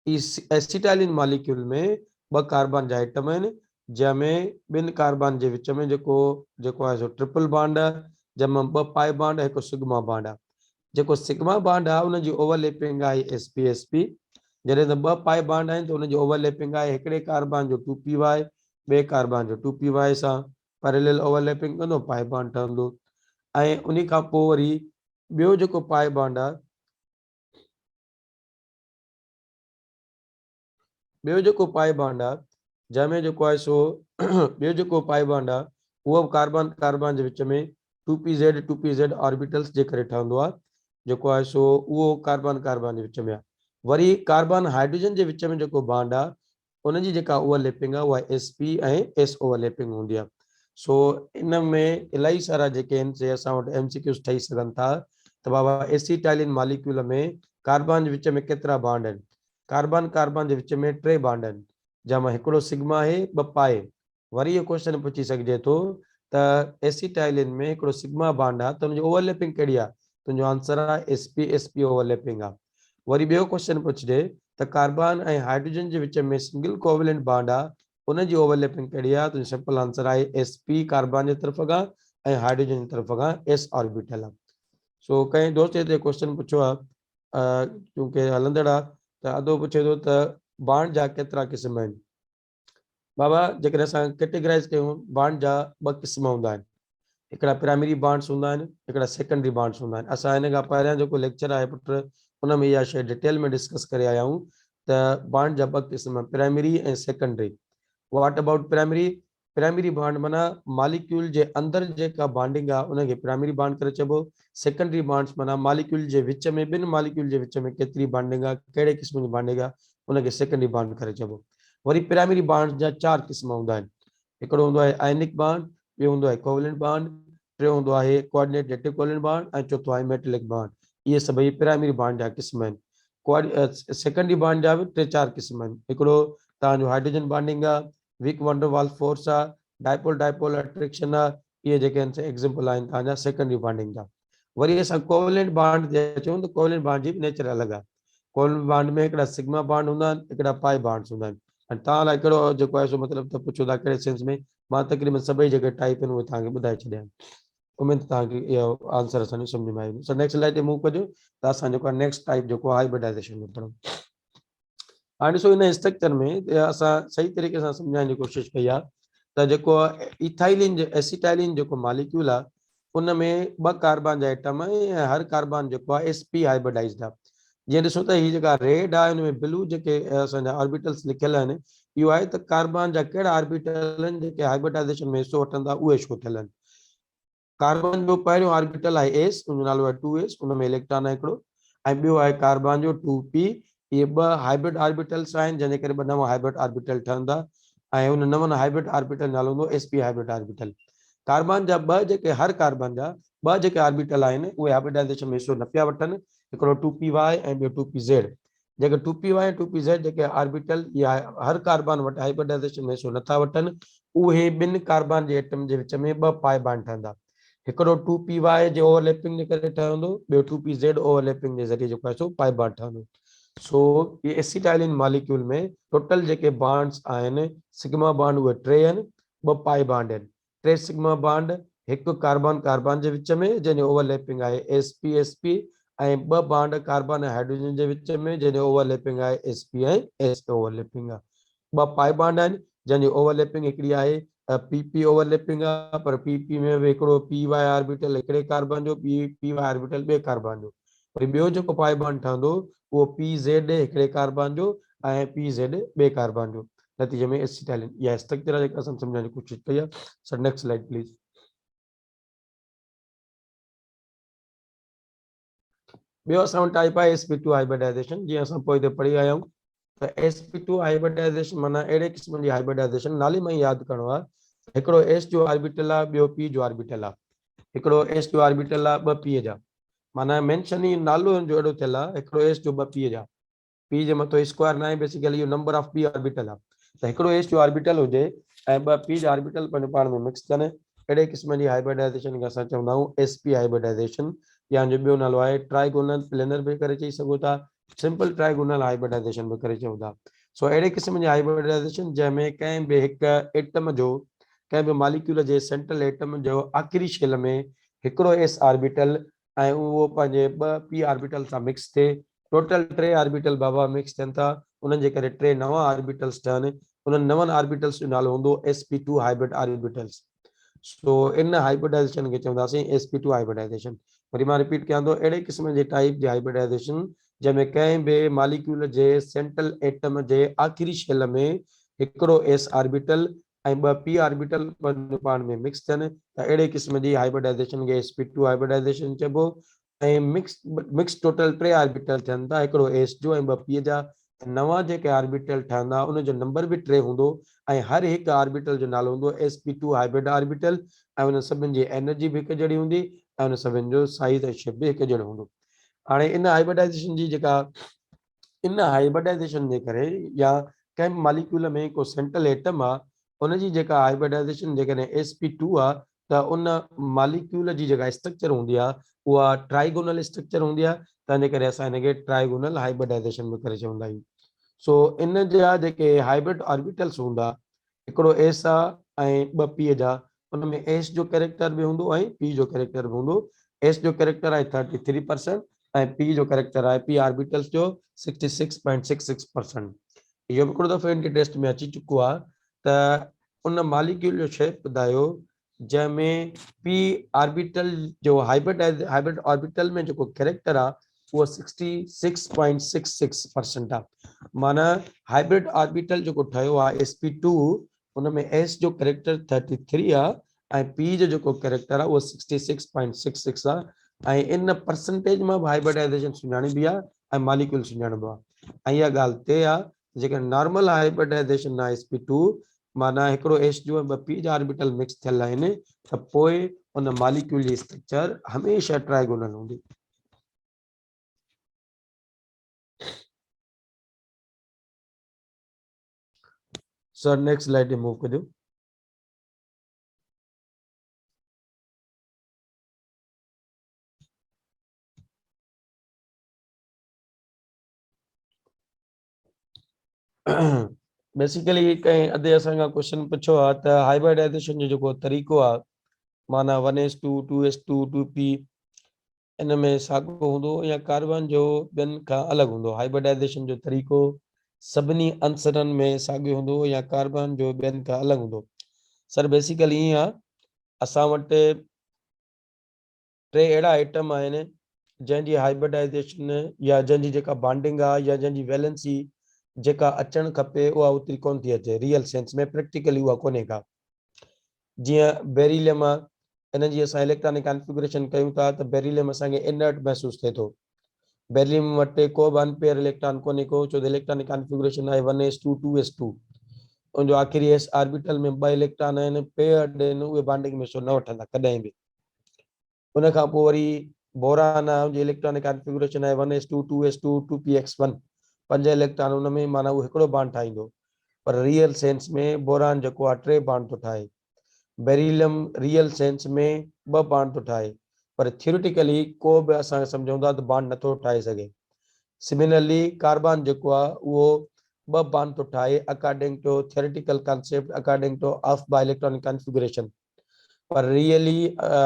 इस एसिटाइलिन मॉलिक्यूल में 2 कार्बन जा आइटम आहिनि जंहिंमें 2 कार्बन जे विच में जेको आहे सो ट्रिपल बॉन्ड आहे जंहिंमें 2 पाई बॉन्ड ऐं हिकु सिग्मा बॉन्ड आहे। जेको सिग्मा बॉन्ड आहे उनजी ओवरलैपिंग आहे sp जॾहिं त 2 पाई बॉन्ड आहिनि त उनजी ओवरलैपिंग आहे हिकिड़े कार्बन जो 2py ॿिए कार्बन जो 2py सां पैरेलल ओवरलैपिंग कंदो पाई बॉन्ड ठहंदो ऐं उन खां पोइ वरी ॿियो जेको पाई बॉन्ड आहे ॿियो जेको पाई बॉन्ड आहे जंहिंमें जेको आहे सो ॿियो जेको पाई बॉन्ड आहे उहो कार्बन जे विच में 2pz ऑर्बिटल्स जे करे ठहंदो आहे जेको आहे सो उहो कार्बन जे विच में आहे। वरी कार्बन हाइड्रोजन जे विच में जेको बॉन्ड आहे उनजी जेका ओवरलैपिंग आहे उहा sp ऐं s ओवरलैपिंग हूंदी आहे। सो इन में इलाही सारा जेके आहिनि से असां वटि MCQs ठही सघनि था त बाबा एसिटाइलिन मॉलिक्यूल में कार्बन जे विच में केतिरा बॉन्ड आहिनि, कार्बन जे विच में 3 बॉन्ड आहिनि जंहिंमें हिकिड़ो सिग्मा आहे 2 पाए। वरी इहो क्वेश्चन पुछी सघिजे थो त एसिटाइलिन में हिकिड़ो सिग्मा बॉन्ड आहे त उनजी ओवरलैपिंग कहिड़ी आहे, तुंहिंजो आंसर आहे sp ओवरलैपिंग आहे। वरी ॿियो क्वेश्चन पुछिजे त कार्बन ऐं हाइड्रोजन जे विच में सिंगल कोवेलेंट बॉन्ड आहे उनजी ओवरलैपिंग कहिड़ी आहे, तुंहिंजो सिंपल आंसर आहे sp कार्बन जे तरफ़ खां ऐं हाइड्रोजन जी तरफ़ खां s ऑर्बिटल आहे। सो कंहिं दोस्त ते क्वेश्चन पुछियो आहे क्योंकि हलंदड़ आहे त अदो पुछे थो त बॉन्ड जा केतिरा क़िस्म आहिनि। बाबा जेकॾहिं असां कैटेगराइज़ कयूं बॉन्ड जा 2 क़िस्म हूंदा आहिनि, हिकिड़ा प्राइमरी बॉन्ड्स हूंदा आहिनि, हिकिड़ा सेकेंडरी बॉन्ड्स हूंदा आहिनि। असां हिन खां पहिरियां जेको लेक्चर आहे पुट उन में इहा शइ डिटेल में डिस्कस करे आया आहियूं त बॉन्ड जा ॿ क़िस्म, प्राइमरी ऐं secondary. What about primary? Primary bond माना मॉलिक्यूल जे अंदर जेका बॉन्डिंग आहे उनखे प्राइमरी बॉन्ड करे चइबो। सेकेंडरी बॉन्ड्स माना मॉलिक्यूल जे विच में, ॿिनि मॉलिक्यूल जे विच में केतिरी बॉन्डिंग आहे, कहिड़े क़िस्म जी बॉन्डिंग आहे, उनखे सेकेंडरी बॉन्ड करे चइबो। वरी प्राइमरी बॉन्ड जा 4 क़िस्म हूंदा आहिनि। हिकिड़ो हूंदो आहे आयनिक बॉन्ड, ॿियो हूंदो आहे कोवेलेंट बॉन्ड, टियों हूंदो आहे कोऑर्डिनेटेड कोवेलेंट बॉन्ड, ऐं चौथो आहे मेटेलिक बॉन्ड। इहे सभई प्राइमरी बॉन्ड जा क़िस्म आहिनि। सेकेंडरी बॉन्ड जा बि 3-4 क़िस्म आहिनि। हिकिड़ो तव्हांजो हाइड्रोजन बॉन्डिंग आहे, विक वंडरवाल फोर्स आहे, डाइपोल डाइपोल अट्रैक्शन आहे। इहे जेके आहिनि एग्जांपल आहिनि तव्हांजा सेकेंडरी बॉन्डिंग जा। वरी असां कोवेलेंट बॉन्ड जे अचूं त कोवेलेंट बॉन्ड जी बि नेचर अलॻि आहे। कोवेलेंट बॉन्ड में हिकिड़ा सिग्मा बॉन्ड हूंदा आहिनि, हिकिड़ा पाई बॉन्ड्स हूंदा आहिनि। ऐं तव्हां लाइ कहिड़ो जेको आहे सो मतिलबु त पुछो था कहिड़े सेंस में, मां तक़रीबन सभई जेके टाइप आहिनि उहे तव्हांखे ॿुधाए छॾिया आहिनि। उमेद तव्हांखे इहो आंसर असांजो सम्झ में आई। सो नेक्स्ट स्लाइड ते मूव कजो त असां जेको आहे नेक्स्ट टाइप जेको आहे हाइब्रिडाइजेशन में पढ़ूं। हाणे ॾिसो हिन स्ट्रक्चर में असां सही तरीक़े सां सम्झाइण जी कोशिशि कई आहे त जेको इथाइलिन एसिटाइलिन जेको मॉलिक्यूल आहे उन में 2 कार्बन जा एटम ऐं हर कार्बन जेको आहे sp हाइब्रिडाइज्ड आहे। जीअं ॾिसो त हीअ जेका रेड आहे हुन में ब्लू जेके असांजा ऑर्बिटल्स लिखियल आहिनि, इहो आहे त कार्बन जा कहिड़ा ऑर्बिटल आहिनि जेके हाइब्रिडाइजेशन में हिसो वठंदा, उहे शो थियल आहिनि। कार्बन जो पहिरियों ऑर्बिटल आहे s, उनजो नालो आहे 2s, उन में इलेक्ट्रॉन आहे हिकिड़ो, ऐं ॿियो आहे कार्बन जो 2p। इहे 2 हाइब्रिड ऑर्बिटल्स आहिनि जंहिंजे करे 2 नवां हाइब्रिड ऑर्बिटल ठहंदा, ऐं उन नवनि हाइब्रिड ऑर्बिटल नालो हूंदो sp हाइब्रिड ऑर्बिटल। कार्बन जा 2 जेके हर कार्बन जा 2 जेके ऑर्बिटल आहिनि उहे हाइब्रिडाइजेशन में हिसो न पिया वठनि, हिकिड़ो 2py ऐं ॿियो 2pz। जेके 2py ऐं 2pz जेके ऑर्बिटल या हर कार्बन वटि हाइब्रिडाइजेशन में हिसो नथा वठनि, उहे 2 कार्बन जे एटम जे विच में 2 पाई बॉन्ड ठहंदा। हिकिड़ो 2py जे ओवरलैपिंग जे करे ठहंदो, ॿियो 2pz ओवरलैपिंग जे ज़रिए जेको आहे सो पाई बॉन्ड ठहंदो। सो ये एसिटाइलिन मॉलिक्यूल में टोटल जेके बॉन्ड्स आहिनि, सिग्मा बॉन्ड उहे 3 आहिनि, 2 पाई बॉन्ड आहिनि। 3 सिग्मा बॉन्ड, हिकु कार्बन कार्बन जे विच में जंहिंजी ओवरलैपिंग आहे sp sp, ऐं 2 बॉन्ड कार्बन ऐं हाइड्रोजन जे विच में जंहिंजी ओवरलैपिंग आहे sp ऐं s ओवरलैपिंग आहे। 2 पाई बॉन्ड आहिनि जंहिंजी ओवरलैपिंग हिकिड़ी आहे pp ओवरलैपिंग आहे, पर pp में बि हिकिड़ो py ऑर्बिटल हिकिड़े कार्बन जो, py ऑर्बिटल ॿिए कार्बन जो। वरी ॿियो जेको पाई बॉन्ड ठहंदो उहो pz हिकिड़े कार्बन जो ऐं pz ॿिए कार्बन जो। नतीजे में एसिटाइलिन या स्ट्रक्चर जेका असां सम्झण जी कोशिशि कई आहे। Sir next slide please. ॿियो असां वटि टाइप आहे sp2 हाइब्रिडाइजेशन। जीअं असां पोइ ते पढ़ी आया आहियूं त sp2 हाइब्रिडाइजेशन माना अहिड़े क़िस्म जी हाइब्रिडाइजेशन, नाले में यादि करणो आहे। हिकिड़ो s जो ऑर्बिटल आहे, ॿियो p जो ऑर्बिटल आहे। हिकिड़ो s जो ऑर्बिटल आहे 2 p जा, माना मेंशन ई नालो जो अहिड़ो थियल आहे, हिकिड़ो s जो 2 p जा, p जे मथां स्क्वायर न आहे, बेसिकली इहो नंबर ऑफ p ऑर्बिटल आहे। त हिकिड़ो s जो ऑर्बिटल हुजे ऐं 2 p जा ऑर्बिटल पंहिंजे पाण में मिक्स थियनि, अहिड़े क़िस्म जी हाइब्रिडाइजेशन खे असां चवंदा आहियूं sp हाइब्रिडाइजेशन, या जो ॿियो नालो आहे ट्राइगोनल प्लेनर बि करे चई सघो था, सिंपल ट्राइगोनल हाइब्रिडाइजेशन बि करे चऊं था। सो अहिड़े क़िस्म जी हाइब्रिडाइजेशन जंहिंमें कंहिं बि हिकु एटम जो, कंहिं बि मॉलिक्यूल जे सेंट्रल एटम जो आख़िरी शेल में हिकिड़ो s ऑर्बिटल ऐं उहो पंहिंजे 2 p ऑर्बिटल सां मिक्स थिए। टोटल 3 ऑर्बिटल बाबा मिक्स थियनि था, उन्हनि जे करे 3 नवां ऑर्बिटल्स ठहनि। उन्हनि नवनि ऑर्बिटल्स जो नालो हूंदो sp2 हाइब्रिड ऑर्बिटल्स। सो इन हाइब्रिडाइजेशन खे चवंदासीं sp2 हाइब्रिडाइजेशन। वरी मां रिपीट कयां थो, अहिड़े क़िस्म जे टाइप जी हाइब्रिडाइजेशन जंहिंमें कंहिं बि मॉलिक्यूल जे सेंट्रल एटम जे आख़िरी शेल में हिकिड़ो s ऑर्बिटल ऐं 2 p ऑर्बिटल पाण में मिक्स थियनि, त अहिड़े क़िस्म जी हाइब्रिडाइजेशन खे sp2 हाइब्रिडाइजेशन चइबो। ऐं मिक्स टोटल 3 ऑर्बिटल थियनि था, हिकिड़ो s जो ऐं 2 p जा। नवां जेके ऑर्बिटल ठहंदा उनजो नंबर बि 3 हूंदो, ऐं हर हिकु ऑर्बिटल जो नालो हूंदो sp2 हाइब्रिड ऑर्बिटल, ऐं उन सभिनि जी एनर्जी बि हिकु जहिड़ी हूंदी, ऐं उन सभिनि जो साइज ऐं शेप बि हिकु जहिड़ो हूंदो। हाणे इन हाइब्रिडाइजेशन जी जेका इन हाइब्रिडाइजेशन जे करे या कंहिं मॉलिक्यूल में को सेंट्रल एटम आहे, उनजी जेका हाइब्रिडाइजेशन जेकॾहिं sp2 आहे त उन मॉलिक्यूल जी जेका स्ट्रक्चर हूंदी आहे उहा ट्राइगोनल स्ट्रक्चर हूंदी आहे, तंहिंजे करे असां हिनखे ट्राइगोनल हाइब्रिडाइजेशन बि करे चवंदा आहियूं। सो इन जा जेके हाइब्रिड ऑर्बिटल्स हूंदा, हिकिड़ो s आहे ऐं 2 p जा, उनमें s जो कैरेक्टर बि हूंदो ऐं p जो कैरेक्टर बि हूंदो। s जो कैरेक्टर आहे 33% ऐं p जो कैरेक्टर आहे p ऑर्बिटल्स जो 66.66%। इहो हिकिड़ो दफ़ो इनके टेस्ट में अची चुको आहे त उन मॉलिक्यूल जो शेप ॿुधायो जंहिंमें पी ऑर्बिटल जो हाइब्रिड ऑर्बिटल में जो कैरेक्टर आहे वो 66.66% आहे। माना हाइब्रिड ऑर्बिटल जो ठहियो आहे sp2 उनमें s जो कैरेक्टर 33 आहे ऐं p जो कैरेक्टर आहे वो 66.66 आहे ऐं इन परसेंटेज में हाइब्रिडाइजेशन सुञाणिबी आहे ऐं मॉलिक्यूल सुञाणिबो आहे। ऐं इहा ॻाल्हि ते आहे जेका नॉर्मल हाइब्रिडाइजेशन आहे sp2 माना हिकिड़ो s जो ॿ p जा ऑर्बिटल मिक्स थियल आहिनि त पोइ उन मॉलिक्यूल जी स्ट्रक्चर हमेशह ट्राइगोनल हूंदी। सर नेक्स्ट स्लाइड ते मूव करियो। बेसिकली कहीं अधे असांखा क्वेश्चन पुछो आहे त हाइब्रिडाइजेशन जो जेको तरीक़ो आहे माना 1s2 2s2 2p इन में साॻियो हूंदो या कार्बन जो ॿियनि खां अलॻि हूंदो। हाइब्रिडाइजेशन जो तरीक़ो सभिनी अंसरनि में साॻियो हूंदो या कार्बन जो ॿियनि खां अलॻि हूंदो। सर बेसिकली ईअं आहे असां वटि टे अहिड़ा आइटम आहिनि जंहिंजी हाइब्रिडाइजेशन या जंहिंजी जेका बॉन्डिंग आहे या जंहिंजी वैलेंसी जेका अचणु खपे उहा ओतिरी कोन थी अचे रियल सेंस में, प्रैक्टिकली उहा कोन्हे का। जीअं बेरिलियम आहे इन जी असां इलेक्ट्रॉनिक कॉन्फ़िगरेशन कयूं था त बेरिलियम असांखे इनर्ट महसूस थिए थो। बेरिलियम वटि को बि अनपेयर इलेक्ट्रॉन कोन्हे को, छो त इलेक्ट्रॉनिक कॉन्फ़िगरेशन आहे 1s2 2s2 उनजो आख़िरी s ऑर्बिटल में 2 इलेक्ट्रॉन आहिनि पेयर्ड आहिनि, उहे बॉन्डिंग में छो न वठंदा कॾहिं बि। उन खां पोइ वरी बोरान आहे उनजी इलेक्ट्रॉनिक कॉन्फ़िगरेशन आहे 1s2 2s2 2px1 5 इलेक्ट्रॉन उन में माना उहो हिकिड़ो बॉन्ड ठाहींदो, पर रियल सेंस में बोरान जेको आहे 3 बॉन्ड थो ठाहे। बेरिलियम रियल सेंस में 2 बॉन्ड थो ठाहे, पर थियोरिटिकली को बि असां सम्झूं था त बॉन्ड नथो ठाहे सघे। सिमिलरली कार्बन जेको आहे उहो 2 बॉन्ड थो ठाहे according to theoretical concept, according to of by electronic configuration, पर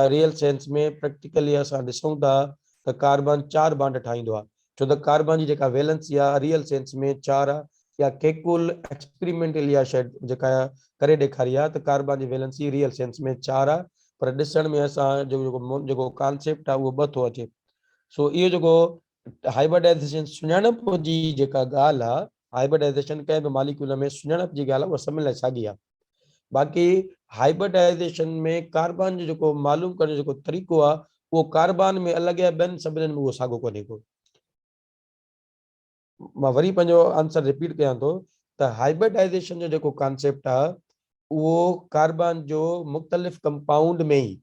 रियल सेंस में प्रैक्टिकली असां ॾिसूं था त कार्बन 4 बॉन्ड ठाहींदो आहे, छो त कार्बन जी जेका वैलेंसी आहे रियल सेंस में 4 आहे। या केकुल एक्सपेरिमेंटल या शइ जेका करे ॾेखारी आहे त कार्बन जी वैलेंसी रियल सेंस में 4 आहे, पर ॾिसण में असां जेको कॉन्सेप्ट आहे उहो 2 थो अचे। सो इहो जेको हाइब्रिडाइजेशन सुञाणप जी जेका ॻाल्हि आहे, हाइब्रिडाइजेशन कंहिं बि मॉलिक्यूल में सुञाणप जी ॻाल्हि आहे उहा सभिनी लाइ साॻी आहे। बाक़ी हाइब्रिडाइजेशन में कार्बन जो जेको मालूम करण जो जेको तरीक़ो आहे उहो कार्बन में अलॻि आहे, ॿियनि सभिनीनि में उहो साॻियो कोन्हे को। मां वरी पंहिंजो आंसर रिपीट कयां थो त हाइब्रिडाइजेशन जो जेको कॉन्सेप्ट आहे उहो कार्बन जो मुख़्तलिफ़ कंपाउंड में ई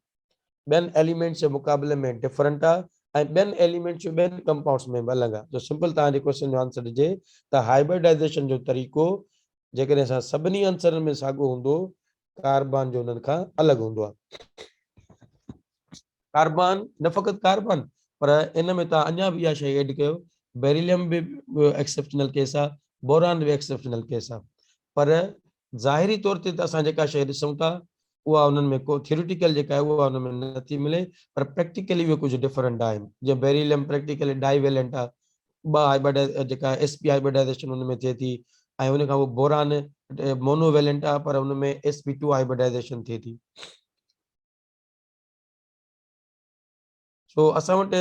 ॿियनि एलिमेंट्स जे मुक़ाबले में डिफरेंट आहे ऐं ॿियनि एलिमेंट्स जो ॿियनि कंपाउंड्स में बि अलॻि आहे। जो सिंपल तव्हांजे क्वेश्चन जो आंसर ॾिजे त हाइब्रिडाइजेशन जो तरीक़ो जेकॾहिं असां सभिनी आंसरनि में साॻियो हूंदो, कार्बन जो उन्हनि खां अलॻि हूंदो आहे। कार्बन न फ़क़ति कार्बन, पर इन में तव्हां अञा बि इहा शइ एड कयो, बेरिलियम भी एक्सेप्शनल केस आहे, बोरान भी एक्सेप्शनल केस आहे, पर ज़ाहिरी तौर ते त असां जेका शइ ॾिसूं था उहा उन्हनि में को थियोरिटिकल जेका आहे उहा उन में नथी मिले, पर प्रैक्टिकली उहे कुझु डिफरेंट आहिनि। जीअं बेरिलियम प्रैक्टिकली डाइवेलेंट आहे, 2 हाइब्रिड जेका sp हाइब्रिडाइजेशन उन में थिए थी, ऐं उन खां पोइ बोरान मोनोवेलेंट आहे पर उन में sp2 हाइब्रिडाइजेशन थिए थी। सो असां वटि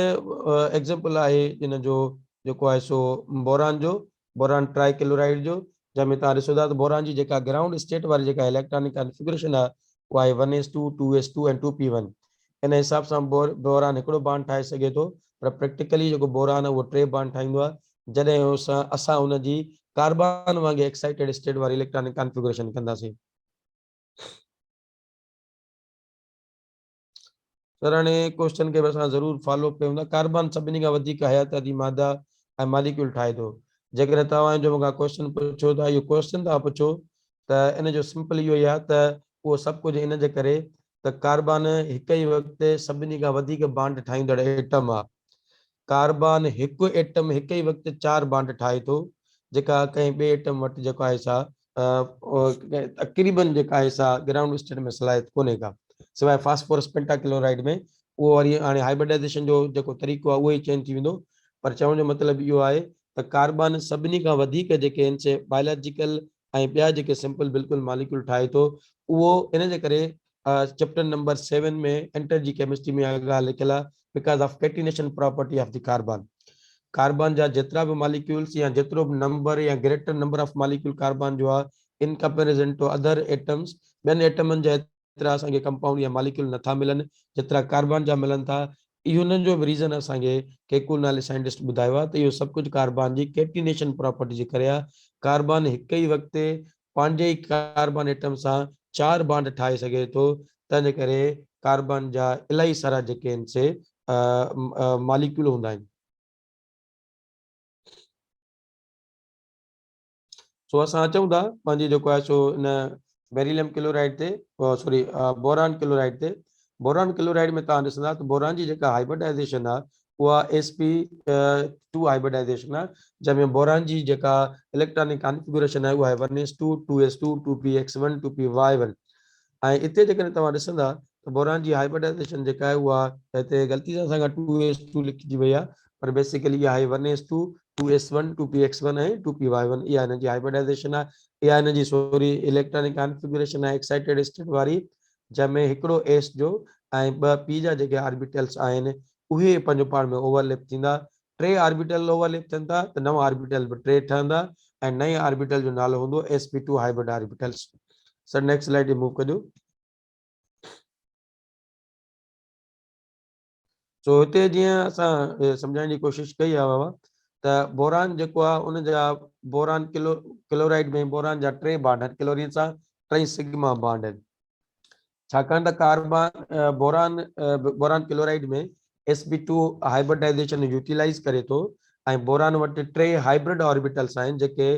एग्जाम्पल आहे इन जो जेको आहे सो बोरान ट्राइक्लोराइड जो, जंहिंमें तव्हां ॾिसो था त बोरान जी जेका ग्राउंड स्टेट वारी जेका इलेक्ट्रॉनिक कॉन्फ़िगरेशन आहे उहा आहे 1s2 2s2 ऐं 2p1। इन हिसाब सां बोरान हिकिड़ो बॉन्ड ठाहे सघे थो, पर प्रैक्टिकली जेको बोरान आहे उहो 3 बॉन्ड ठाहींदो आहे, जॾहिं असां उनजी कार्बन वांगुरु एक्साइटेड स्टेट वारी इलेक्ट्रॉनिक कॉन्फ़िगरेशन कंदासीं। सर हाणे क्वेश्चन खे असां ज़रूरु फॉलो कयूं था। कार्बन सभिनी खां वधीक हयातियाती मादा ऐं मॉलिक्यूल ठाहे थो। जेकॾहिं तव्हांजो मूंखां क्वेश्चन पुछो था, इहो क्वेश्चन था पुछो त इन जो सिंपल इहो ई आहे त उहो सभु कुझु इन जे करे त कार्बन हिक ई वक़्तु सभिनी खां वधीक बॉन्ड ठाहींदड़ एटम आहे। कार्बन हिकु एटम हिक ई वक़्तु 4 बॉन्ड ठाहे थो, जेका कंहिं ॿिए एटम वटि जेको आहे सा तक़रीबन जेका आहे सा ग्राउंड स्टेट में सलाहियत कोन्हे का, सवाइ फास्फोरस पेंटाक्लोराइड में। उहो वरी हाणे हाइब्रिडाइजेशन जो जेको तरीक़ो आहे उहो ई चेंज थी वेंदो, पर चवण जो मतिलबु इहो आहे त कार्बन सभिनी खां वधीक जेके आहिनि से बायोलॉजिकल ऐं ॿिया जेके सिंपल बिल्कुलु मॉलिक्यूल ठाहे थो, उहो इन जे करे चैप्टर नंबर 7 में एंटर जी केमिस्ट्री में ॻाल्हि लिखियल आहे because of catenation property of the carbon carbon जा जेतिरा भी मॉलिक्यूल्स या जेतिरो भी नंबर या greater number of molecule carbon जो आहे in comparison two other atoms ॿियनि एटमनि जा एतिरा असांखे कंपाउंड या मॉलिक्यूल नथा मिलनि जेतिरा कार्बन जा मिलनि था इहो जो भी रीज़न असांखे केकुल नाले साइंटिस्ट ॿुधायो आहे त इहो सभु कुझु कार्बन जी कैटिनेशन प्रॉपर्टी जे करे आहे कार्बन हिकु ई वक़्तु पंहिंजे ई कार्बन एटम सां 4 बॉन्ड ठाहे सघे थो तंहिंजे करे कार्बन जा इलाही सारा जेके आहिनि से मॉलिक्यूल हूंदा आहिनि सो असां अचूं था पंहिंजी जेको आहे सो इन बेरिलियम क्लोराइड ते सॉरी बोरान क्लोराइड ते बोरान क्लोराइड में तव्हां ॾिसंदा त बोरान जी जेका हाइब्रिडाइजेशन आहे उहा sp2 हाइब्रिडाइजेशन आहे जंहिंमें बोरान जी जेका इलेक्ट्रॉनिक कॉन्फ़िगरेशन आहे उहा आहे 1s2 2s2 2px1 2py1 ऐं हिते जेकॾहिं तव्हां ॾिसंदा त बोरान जी हाइब्रिडाइजेशन जेका आहे उहा हिते ग़लती सां असांखां 2s2 लिखिजी वई आहे पर बेसिकली इहा आहे 1s2 2s1 2px1 ऐं 2py1 इहा हिन जी हाइब्रिडाइजेशन आहे इहा हिन जी सॉरी इलेक्ट्रॉनिक कॉन्फ़िगरेशन आहे एक्साइटेड स्टेट वारी जंहिंमें हिकिड़ो एस जो ऐं ॿ पी जा जेके ऑर्बिटल्स आहिनि उहे पंहिंजो पाण में ओवरलैप थींदा 3 ऑर्बिटल ओवरलैप थियनि था त नव ऑर्बिटल बि 3 ठहंदा ऐं नए ऑर्बिटल जो नालो हूंदो sp2 hybrid orbitals sir next slide ते मूव कजो सो हिते जीअं असां सम्झाइण जी कोशिशि कई आहे बाबा त बोरान जेको आहे उन जा बोरान क्लोराइड में बोरान जा 3 बॉन्ड आहिनि क्लोरीन सां 3 सिग्मा बॉन्ड आहिनि छाकाणि त कार्बन बोरान क्लोराइड में sp2 हाइब्रिडाइजेशन यूटिलाइज करे थो ऐं बोरान वटि 3 हाइब्रिड ऑर्बिटल्स आहिनि जेके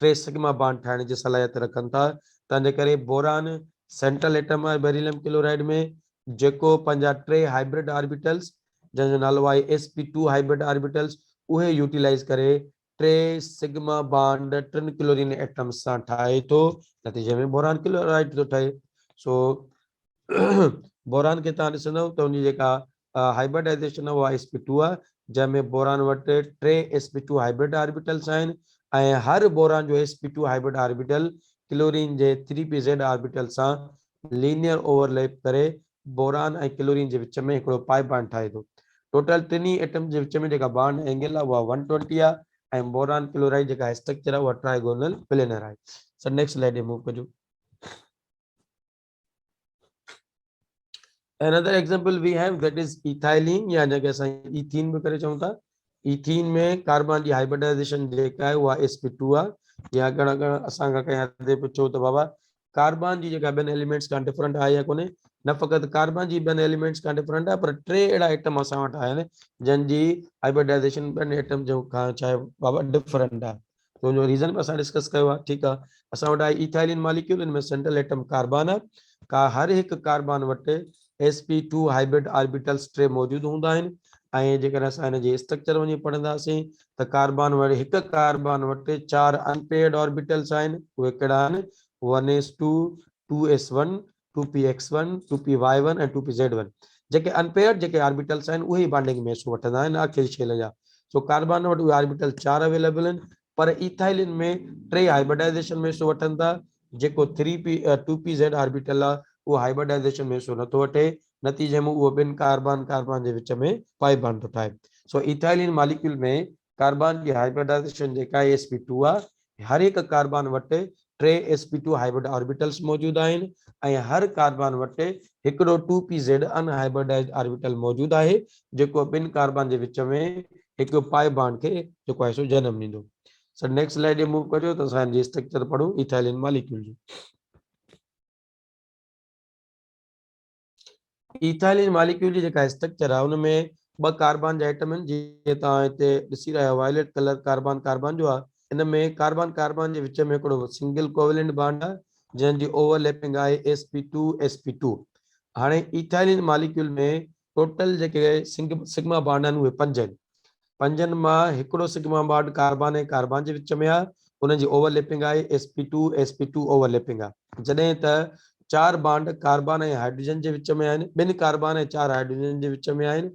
3 सिग्मा बॉन्ड ठाहिण जी सलाहियत रखनि था तंहिंजे करे बोरान सेंट्रल एटम आहे बेरिलियम क्लोराइड में जेको पंहिंजा 3 हाइब्रिड ऑर्बिटल्स जंहिंजो नालो आहे sp2 हाइब्रिड ऑर्बिटल्स उहे यूटिलाइज करे 3 सिग्मा बॉन्ड 3 क्लोरीन एटम्स सां ठाहे थो नतीजे में बोरान क्लोराइड थो ठहे सो बोरान खे तव्हां ॾिसंदव त उनजी जेका हाइब्रिडाइजेशन आहे उहा sp2 आहे जंहिंमें बोरान वटि 3 sp2 हाइब्रिड ऑर्बिटल्स आहिनि ऐं हर बोरान जो sp2 हाइब्रिड ऑर्बिटल क्लोरीन जे 3pz ऑर्बिटल सां लीनियर ओवरलैप करे बोरान ऐं क्लोरीन जे विच में हिकिड़ो पाई बॉन्ड ठाहे थो टोटल टिनी एटम जे विच में जेका बॉन्ड एंगल आहे उहा 120 आहे ऐं बोरान क्लोराइड जेका स्ट्रक्चर आहे उहा ट्राइगोनल प्लेनर आहे सर नेक्स्ट स्लाइड ते मूव कजो another example we have that is ethylene या जगह असां ethene भी करे चऊं था ethene में कार्बन जी हाइब्रिडाइजेशन जेका आहे उहा sp2 आहे या घणा घणा असां खां कंहिं हंधि पुछो त बाबा कार्बन जी जेका ॿियनि एलिमेंट्स खां डिफरेंट आहे या कोन्हे न फ़क़ति कार्बन जी ॿियनि एलिमेंट्स खां डिफरेंट आहे पर 3 अहिड़ा आइटम असां वटि आहिनि जंहिंजी हाइब्रिडाइजेशन ॿियनि एटम जो खां छा आहे बाबा डिफरेंट आहे त हुनजो रीज़न बि असां डिस्कस कयो आहे ठीकु आहे असां वटि आहे इथाइलिन मॉलिक्यूल हिन में सेंट्रल एटम कार्बन आहे का हर हिकु कार्बन वटि sp2 हाइब्रिड ऑर्बिटल्स 3 मौजूदु हूंदा आहिनि ऐं जेकर असां हिन जी स्ट्रक्चर वञी पढ़ंदासीं त कार्बन वटि हिकु कार्बन वटि 4 अनपेयर्ड ऑर्बिटल्स आहिनि उहे कहिड़ा आहिनि 1s2 2s1 2px1 2py1 ऐं 2pz1 जेके अनपेयर्ड जेके ऑर्बिटल्स आहिनि उहे बॉन्डिंग में मैसो वठंदा आहिनि आख़िरी शेल जा सो कार्बन वटि उहे ऑर्बिटल 4 अवेलेबल आहिनि पर इथाइलिन में 3 हाइब्रिडाइजेशन मैसो वठनि था जेको 2pz ऑर्बिटल आहे वो हाइब्रिडाइजेशन में सो नथो वठे नतीजे में वो ॿिनि कार्बन जे विच में पाई बॉन्ड थो ठाहे सो इथाइलिन मॉलिक्यूल में कार्बन जी हाइब्रिडाइजेशन जेका आहे sp2 आहे हर हिकु कार्बन वटि 3 sp2 हाइब्रिड ऑर्बिटल्स मौजूदु आहिनि ऐं हर कार्बन वटि हिकिड़ो 2pz अनहाइब्रिडाइज्ड ऑर्बिटल मौजूदु आहे जेको ॿिनि कार्बन जे विच में हिकु पाई बॉन्ड खे जेको आहे सो जनम ॾींदो सर नेक्स्ट स्लाइड ते मूव कजो त असां हिन जी स्ट्रक्चर पढ़ूं इथाइलिन मॉलिक्यूल जी इथाइलिन मॉलिक्यूल जी जेका स्ट्रक्चर आहे उन में 2 कार्बन जा एटम आहिनि जीअं तव्हां हिते ॾिसी रहिया वायलेट कलर कार्बन जो आहे इन में कार्बन जे विच में हिकिड़ो सिंगल कोवेलेंट बॉन्ड आहे जंहिंजी ओवरलैपिंग आहे sp2 हाणे इथाइलिन मॉलिक्यूल में टोटल जेके सिग्मा बॉन्ड आहिनि उहे 5 आहिनि पंजनि मां हिकिड़ो सिग्मा बॉन्ड कार्बन ऐं कार्बन जे विच में आहे उनजी ओवरलैपिंग आहे sp2 ओवरलैपिंग आहे जॾहिं त 4 बॉन्ड कार्बन ऐं हाइड्रोजन जे विच में आहिनि 2 कार्बन ऐं 4 हाइड्रोजन जे विच में आहिनि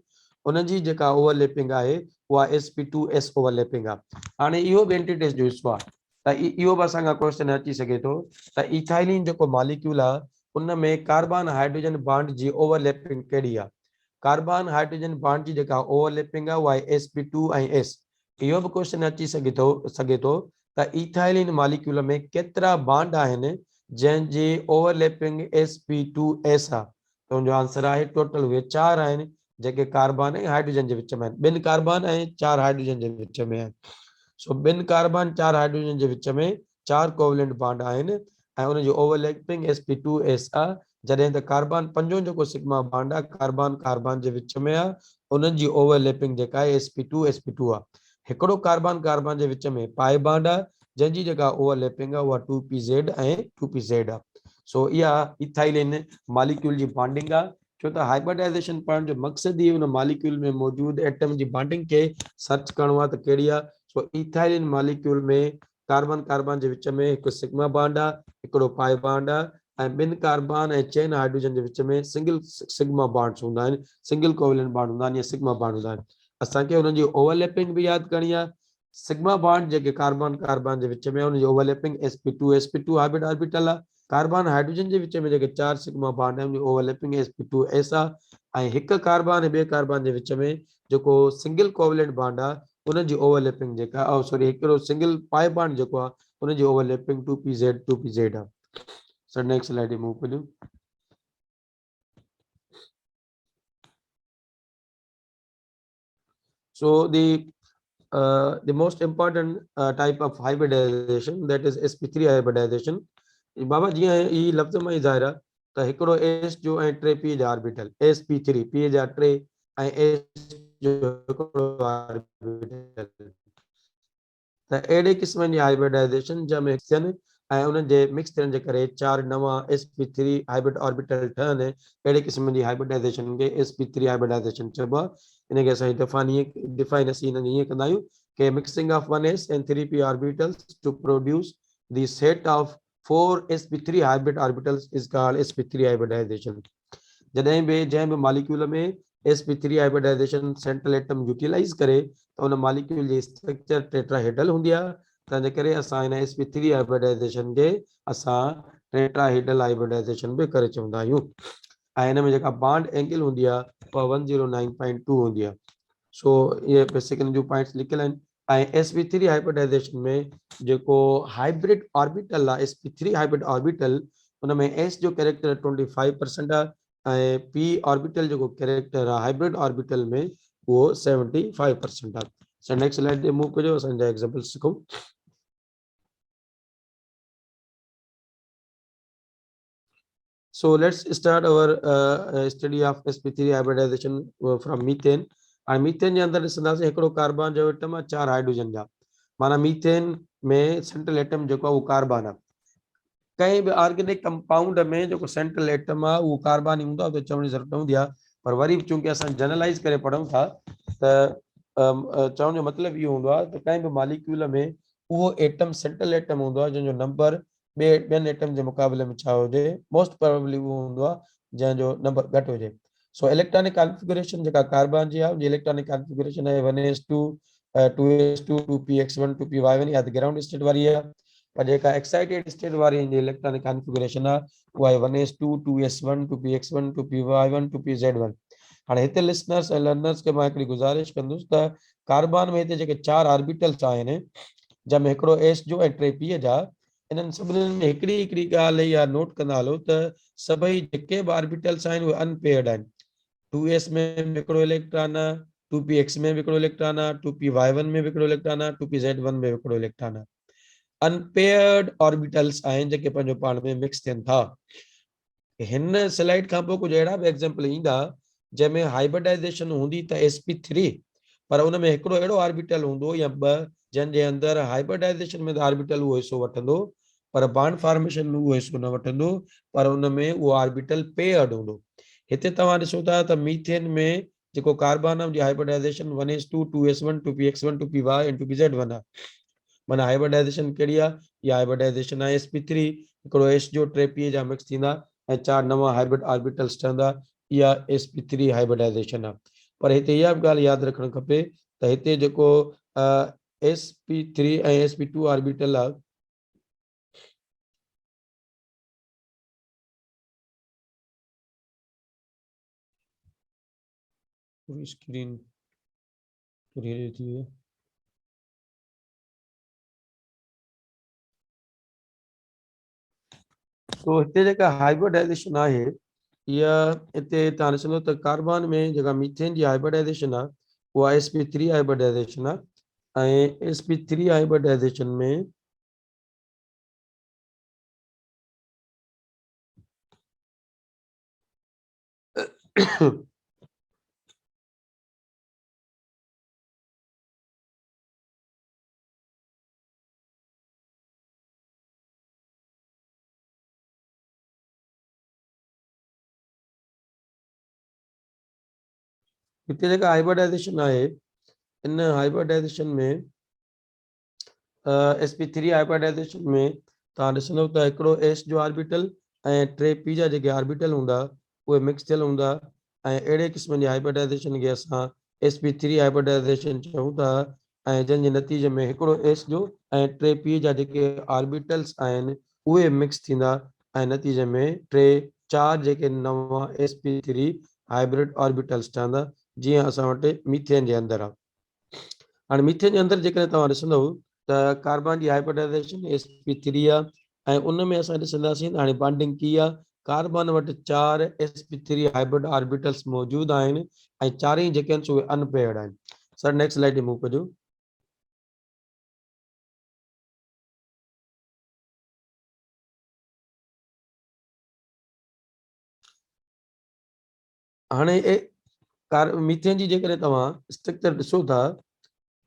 उनजी जेका ओवरलैपिंग आहे उहा sp2s ओवरलैपिंग आहे हाणे इहो बि एंटिटीज़ जो हिसो आहे त इहो बि असांखां क्वेश्चन अची सघे थो त इथाइलिन जेको मॉलिक्यूल आहे उन में कार्बन हाइड्रोजन बॉन्ड जी ओवरलैपिंग कहिड़ी आहे? कार्बन हाइड्रोजन बॉन्ड जी जेका ओवरलैपिंग आहे उहा sp2 ऐं s। इहो बि क्वेश्चन अची सघे थो त इथाइलिन मॉलिक्यूल में केतिरा बॉन्ड आहिनि जंहिंजी ओवरलैपिंग sp2s आहे? त उनजो आंसर आहे टोटल उहे 4 आहिनि जेके कार्बन ऐं हाइड्रोजन जे विच में आहिनि। 2 कार्बन ऐं 4 हाइड्रोजन जे विच में आहिनि। सो 2 कार्बन 4 हाइड्रोजन जे विच में 4 कोवलेंट बॉन्ड आहिनि ऐं उन जो ओवरलैपिंग sp2s आहे। जॾहिं त कार्बन 5 जेको सिग्मा बॉन्ड आहे कार्बन कार्बन जे विच में आहे, उन्हनि जी ओवरलैपिंग जेका आहे sp2 आहे। हिकिड़ो कार्बन कार्बन जे विच में पाए बॉन्ड आहे जंहिंजी जेका ओवरलैपिंग आहे उहा 2pz ऐं 2pz आहे। सो इहा इथाइलिन मॉलिक्यूल जी बॉन्डिंग आहे। छो त हाइब्रिडाइजेशन पढ़ण जो मक़सद ई उन मॉलिक्यूल में मौजूद एटम जी बॉन्डिंग के सर्च करणो आहे त कहिड़ी आहे। सो इथाइलिन मॉलिक्यूल में कार्बन कार्बन जे विच में हिकु सिग्मा बॉन्ड आहे, हिकिड़ो पाए बॉन्ड आहे ऐं 2 कार्बन ऐं 4 हाइड्रोजन जे विच में सिंगल सिग्मा बॉन्ड्स हूंदा आहिनि, सिंगल कोवलेंट बॉन्ड हूंदा आहिनि या सिग्मा बॉन्ड हूंदा आहिनि। असांखे उन्हनि जी ओवरलैपिंग बि यादि करणी आहे। सिग्मा बॉन्ड जेके कार्बन कार्बन जे विच में उन जी ओवरलैपिंग sp2 हाइब्रिड ऑर्बिटल आहे। कार्बन हाइड्रोजन जे विच में जेके 4 सिग्मा बॉन्ड आहिनि उन जी ओवरलैपिंग sp2s आहे ऐं हिकु कार्बन ऐं 2 कार्बन जे विच में जेको सिंगल कोवलेंट बॉन्ड आहे उन जी ओवरलैपिंग जेका सॉरी हिकिड़ो सिंगल पाए बॉन्ड जेको आहे उन जी ओवरलैपिंग 2pz आहे। सर नेक्स्ट स्लाइड मूव करियो। So the most important type of hybridization, that is sp3 hybridization। बाबा जी ई लफ्ज़ में ई ज़ाहिर आहे त हिकिड़ो s जो ऐं 3 p जा ऑर्बिटल sp3 p जा 3 ऐं s जो हिकिड़ो ऑर्बिटल त अहिड़े क़िस्म जी हाइब्रिडाइजेशन जंहिंमें थियनि ऐं उन्हनि जे मिक्स थियण जे करे 4 नवां sp3 हाइब्रिड ऑर्बिटल ठहनि, अहिड़े क़िस्म जी हाइब्रिडाइजेशन खे sp3 हाइब्रिडाइजेशन चइबो आहे। इनखे असां डिफाइन असीं हिन ईअं कंदा आहियूं कि mixing of 1s and 3p orbitals to produce the set of 4 sp3 hybrid orbitals is called sp3 hybridization। जॾहिं बि जंहिं बि मॉलिक्यूल में sp3 hybridisation central atom utilise करे त उन मॉलिक्यूल जी स्ट्रक्चर टेट्राहेड्रल हूंदी आहे। तंहिंजे करे असां हिन sp3 हाइब्रिडाइजेशन खे असां टेट्राहेड्रल हाइब्रिडाइजेशन बि करे चवंदा आहियूं ऐं हिन में जेका बॉन्ड एंगल हूंदी आहे उहा 109.2 हूंदी आहे। सो ये बेसिकली जो पॉइंट्स लिखियल आहिनि ऐं sp3 हाइब्रिडाइजेशन में जेको हाइब्रिड ऑर्बिटल आहे sp3 हाइब्रिड ऑर्बिटल उन में s जो कैरेक्टर 25% आहे ऐं p ऑर्बिटल जेको कैरेक्टर आहे हाइब्रिड ऑर्बिटल में उहो 75% आहे। सो नेक्स्ट स्लाइड ते मूव करियो, असांजा एग्जांपल सिखूं। So let's start our study of sp3 hybridization from methane। और मीथेन जे अंदर ॾिसंदासीं हिकिड़ो कार्बन जो एटम आहे 4 हाइड्रोजन जा, माना मीथेन में सेंट्रल एटम जेको आहे उहो कार्बन आहे। कंहिं बि ऑर्गेनिक कंपाउंड में जेको सेंट्रल एटम आहे उहो कार्बन ई हूंदो आहे, त चवण जी ज़रूरत न हूंदी आहे। पर वरी बि चूंकि असां जनरलाइज़ करे पढ़ूं था त चवण जो मतिलबु इहो हूंदो आहे त कंहिं बि मॉलिक्यूल में उहो एटम सेंट्रल एटम हूंदो आहे जंहिंजो नंबर ॿियनि एटम जे मुक़ाबले में छा हुजे, मोस्ट प्रोबेबली उहो हूंदो आहे जंहिंजो नंबर घटि हुजे। सो इलेक्ट्रॉनिक कॉन्फ़िगरेशन जेका कार्बन जी आहे उनजी इलेक्ट्रॉनिक कॉन्फ़िगरेशन आहे 1s2 2s2 2px1 2py1 या त ग्राउंड स्टेट वारी आहे। पर जेका एक्साइटेड स्टेट वारी इलेक्ट्रॉनिक कॉन्फ़िगरेशन आहे उहा आहे 1s2 2s1 2px1 2py1 2pz1। हाणे हिते लिसनर्स ऐं लर्नर्स खे मां हिकिड़ी गुज़ारिश कंदुसि त कार्बन में हिते जेके 4 ऑर्बिटल्स आहिनि जंहिंमें हिकिड़ो s जो ऐं 3 p जा, इन्हनि सभिनीनि में हिकिड़ी हिकिड़ी ॻाल्हि इहा नोट कंदा हलो त सभई जेके बि ऑर्बिटल्स आहिनि उहे अनपेयर्ड आहिनि। 2s में बि हिकिड़ो इलेक्ट्रॉन आहे, 2px में बि हिकिड़ो इलेक्ट्रॉन आहे, 2py1 में बि हिकिड़ो इलेक्ट्रॉन आहे, 2pz1 में बि हिकिड़ो इलेक्ट्रॉन आहे। अनपेयर्ड ऑर्बिटल्स आहिनि जेके पंहिंजो पाण में मिक्स थियनि था। हिन स्लाइड खां पोइ कुझु अहिड़ा बि एग्जाम्पल ईंदा जंहिंमें हाइब्रिडाइजेशन हूंदी त sp3 पर उन में हिकिड़ो अहिड़ो ऑर्बिटल हूंदो या ॿ जंहिंजे अंदरि हाइब्रिडाइजेशन में त ऑर्बिटल उहो हिसो वठंदो पर बॉन्ड फॉर्मेशन में उहो हिसो न वठंदो, पर उन में उहो ऑर्बिटल पेयर्ड हूंदो। हिते तव्हां ॾिसो था त मीथेन में जेको कार्बन आहे उनजी hybridisation 1s2 2s1 2px1 2py ऐं 2pz1 आहे। माना हाइब्रिडाइजेशन कहिड़ी आहे? इहा हाइब्रिडाइजेशन आहे sp3, हिकिड़ो s जो 3 p जा मिक्स थींदा ऐं 4 नवां हाइब्रिड ऑर्बिटल्स ठहंदा। इहा sp3 हाइब्रिडाइजेशन आहे। पर हिते इहा बि ॻाल्हि यादि रखणु खपे त हिते जेको sp3 ऐं sp2 ऑर्बिटल आहे पूरी स्क्रीन क्लियर थी है। तो हिते जेका हाइब्रिडाइजेशन आहे या हिते तव्हां ॾिसंदो त कार्बन में जेका मीथेन जी हाइब्रिडाइजेशन आहे उहा sp3 हाइब्रिडाइजेशन आहे ऐं sp3 हाइब्रिडाइजेशन में हिते जेका हाइब्रिडाइजेशन आहे इन हाइब्रिडाइजेशन में sp3 हाइब्रिडाइजेशन में तव्हां ॾिसंदव त हिकिड़ो s जो ऑर्बिटल ऐं टे p जा जेके ऑर्बिटल हूंदा उहे मिक्स थियल हूंदा ऐं अहिड़े क़िस्म जी हाइब्रिडाइजेशन खे असां sp3 हाइब्रिडाइजेशन चऊं था ऐं जंहिंजे नतीजे में हिकिड़ो s जो ऐं टे p जा जेके ऑर्बिटल्स आहिनि उहे मिक्स थींदा ऐं नतीजे में टे चार जेके नवां sp3 हाइब्रिड ऑर्बिटल्स ठहंदा जीअं असां वटि मीथेन जे अंदरि आहे। हाणे मीथेन जे अंदरि जेकॾहिं तव्हां ॾिसंदव त कार्बन जी हाइब्रिडाइजेशन sp3 आहे ऐं उन में असां ॾिसंदासीं त हाणे बॉन्डिंग की आहे कार्बन वटि चार sp3 हाइब्रिड ऑर्बिटल्स मौजूद आहिनि ऐं चारई जेके आहिनि उहे अनपेयर्ड आहिनि। सर नेक्स्ट स्लाइड ते मूव कजो। हाणे मीथेन जी जेकॾहिं तव्हां स्ट्रक्चर ॾिसो था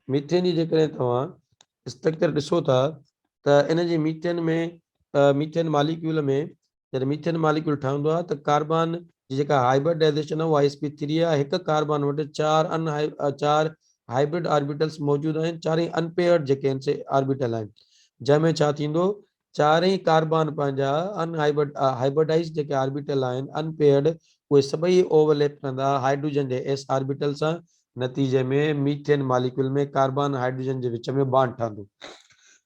मीथेन जी जेकॾहिं तव्हां स्ट्रक्चर ॾिसो था त इन जी मीथेन में मीथेन मालिक्यूल में जॾहिं मीथेन मालिक्यूल ठहंदो आहे त कार्बन जी जेका हाइब्रिडाइजेशन आहे उहा sp3 आहे हिकु कार्बन वटि चार हाइब्रिड ऑर्बिटल्स मौजूद आहिनि चारई अनपेयर्ड जेके आहिनि से ऑर्बिटल आहिनि जंहिंमें छा थींदो चारई कार्बन पंहिंजा हाइब्रिडाइज जेके ऑर्बिटल आहिनि अनपेयर्ड उहे सभई ओवरलैप कंदा हाइड्रोजन जे s ऑर्बिटल सां नतीजे में मीथेन मॉलिक्यूल में कार्बन हाइड्रोजन के विच में बॉन्ड ठहंदो।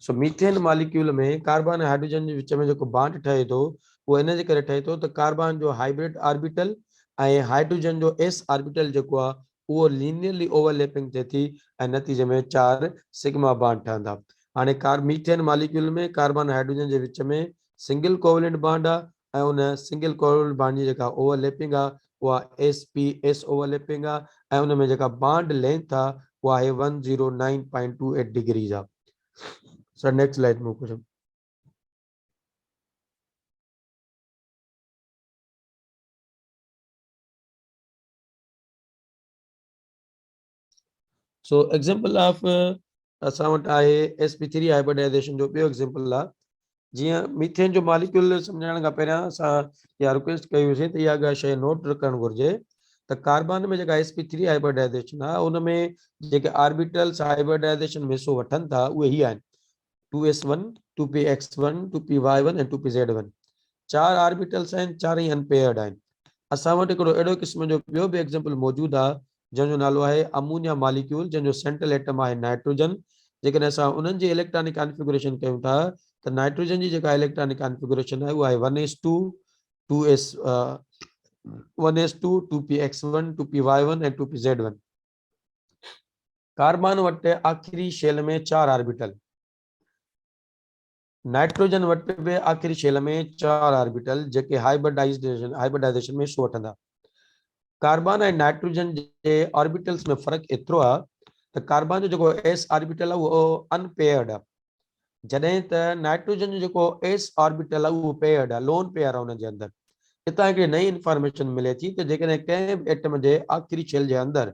सो मीथेन मॉलिक्यूल में कार्बन हाइड्रोजन के विच में जो बॉन्ड ठहे थो वो इन जे करे ठहे थो त कार्बन जो हाइब्रिड ऑर्बिटल ऐं हाइड्रोजन जो s ऑर्बिटल जेको आहे उहो लीनियरली ओवरलैपिंग थिए थी ऐं नतीजे में चार सिग्मा बॉन्ड ठहंदा। हाणे मीथेन मॉलिक्यूल में कार्बन हाइड्रोजन के विच में सिंगल कोवेलेंट बॉन्ड आहे ऐं उन सिंगल कोवेलेंट बॉन्ड जी जेका ओवरलैपिंग आहे उहा sp_s ओवरलैपिंग आहे ऐं उन में जेका बॉन्ड लेंथ आहे उहा आहे 109.28 डिग्रीज आहे। सर नेक्स्ट स्लाइड मूव करो। सो एग्जांपल ऑफ असां वटि आहे sp3 हाइब्रिडाइजेशन जो ॿियो एग्जांपल आहे जीअं मीथेन जो मॉलिक्यूल सम्झण खां पहिरियां असां इहा रिक्वेस्ट कई हुईसीं त इहा ॻाल्हि शइ नोट करणु घुरिजे त कार्बन में जेका sp3 हाइब्रिडाइजेशन आहे उन में जेके ऑर्बिटल्स हाइब्रिडाइजेशन में हिसो वठनि था उहे ही आहिनि 2s1 2px1 2py1 ऐं 2pz1 चार ऑर्बिटल्स आहिनि चारई अनपेयर्ड आहिनि। असां वटि हिकिड़ो अहिड़ो क़िस्म जो ॿियो बि एग्जांपल मौजूदु आहे जंहिंजो नालो आहे अमोनिया मॉलिक्यूल जंहिंजो सेंट्रल एटम आहे नाइट्रोजन। जेकॾहिं असां उन्हनि जी इलेक्ट्रॉनिक कॉन्फ़िगरेशन कयूं था त नाइट्रोजन जी जेका इलेक्ट्रॉनिक कॉन्फ़िगरेशन आहे उहा आहे 1s2 2s 1s2 2px1 2py1 ऐं 2pz1। कार्बन वटि आखिरी शेल में चार ऑर्बिटल नाइट्रोजन वटि बि आखिरी शेल में चार ऑर्बिटल जेके हाइब्रिडाइजेशन में हिसो वठंदा। कार्बन ऐं नाइट्रोजन जे ऑर्बिटल्स में फ़र्क़ु एतिरो आहे त कार्बन जो जेको s ऑर्बिटल आहे उहो अनपेयर्ड आहे जॾहिं त नाइट्रोजन जो जेको s ऑर्बिटल आहे उहो पेयर्ड आहे लोन पेयर आहे उन जे अंदरि। हितां हिकिड़ी नई इंफॉर्मेशन मिले थी त जेकॾहिं कंहिं बि एटम जे आखिरी शेल जे अंदरि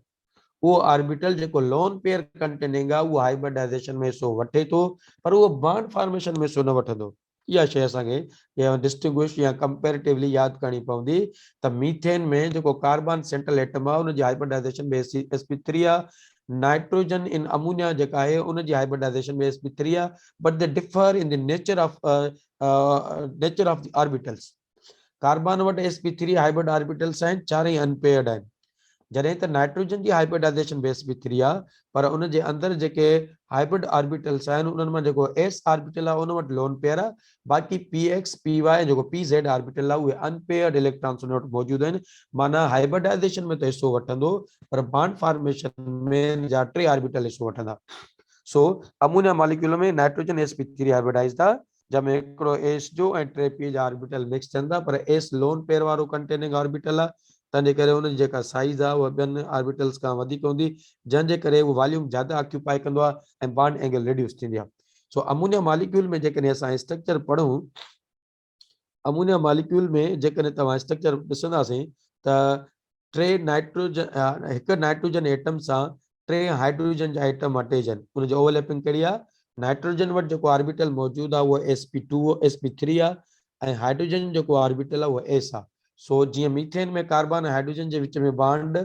उहो ऑर्बिटल जेको लोन पेयर कंटेनिंग आहे उहो हाइब्रिडाइजेशन में हिसो वठे थो पर उहो बॉन्ड फॉर्मेशन में हिसो न वठंदो। इहा शइ असांखे डिस्टिंग्विश या कंपेरेटिवली यादि करणी पवंदी त मीथेन में जेको कार्बन सेंट्रल एटम आहे उनजी हाइब्रिडाइजेशन में sp3 आहे नाइट्रोजन इन अमोनिया जेका आहे उनजी हाइब्रिडाइजेशन में sp3 आहे but they differ in the nature of the orbitals. Carbon वटि sp3 हाइब्रिड ऑर्बिटल्स आहिनि चारई अनपेयर्ड आहिनि जॾहिं त नाइट्रोजन जी हाइब्रिडाइजेशन में sp3 आहे, पर उन जे अंदरि जेके हाइब्रिड ऑर्बिटल्स आहिनि उन्हनि मां जेको s ऑर्बिटल आहे उन वटि लोन पेयर आहे, बाक़ी px py जेको pz ऑर्बिटल आहे उहे अनपेयर्ड इलेक्ट्रॉन्स उन वटि मौजूदु आहिनि। माना हाइब्रिडाइजेशन में त हिसो वठंदो, पर बॉन्ड फॉर्मेशन में जा 3 ऑर्बिटल हिसो वठंदा। सो अमोनिया मॉलिक्यूल में नाइट्रोजन sp3 हाइब्रिडाइज्ड आहे, जंहिंमें हिकिड़ो s जो ऐं 3 p जा ऑर्बिटल मिक्स थियनि था, पर s लोन पेयर वारो कंटेनिंग ऑर्बिटल आहे, तंहिंजे करे उन जी जेका साइज़ आहे उहा ॿियनि ऑर्बिटल्स खां वधीक हूंदी, जंहिंजे करे उहो वॉल्यूम ज़्यादा ऑक्यूपाई कंदो आहे ऐं बॉन्ड एंगल रिड्यूस थींदी आहे। सो अमोनिया मॉलिक्यूल में जेकॾहिं असां स्ट्रक्चर पढ़ूं, अमोनिया मॉलिक्यूल में जेकॾहिं तव्हां स्ट्रक्चर ॾिसंदासीं त 3 नाइट्रोजन हिकु नाइट्रोजन एटम सां 3 हाइड्रोजन जा एटम अटैच आहिनि। उन जो ओवरलैपिंग कहिड़ी आहे? नाइट्रोजन वटि जेको ऑर्बिटल मौजूदु आहे उहो sp2 sp3 आहे, ऐं हाइड्रोजन जेको ऑर्बिटल आहे उहो s आहे। सो जीअं मीथेन में कार्बन हाइड्रोजन जे विच में बॉन्ड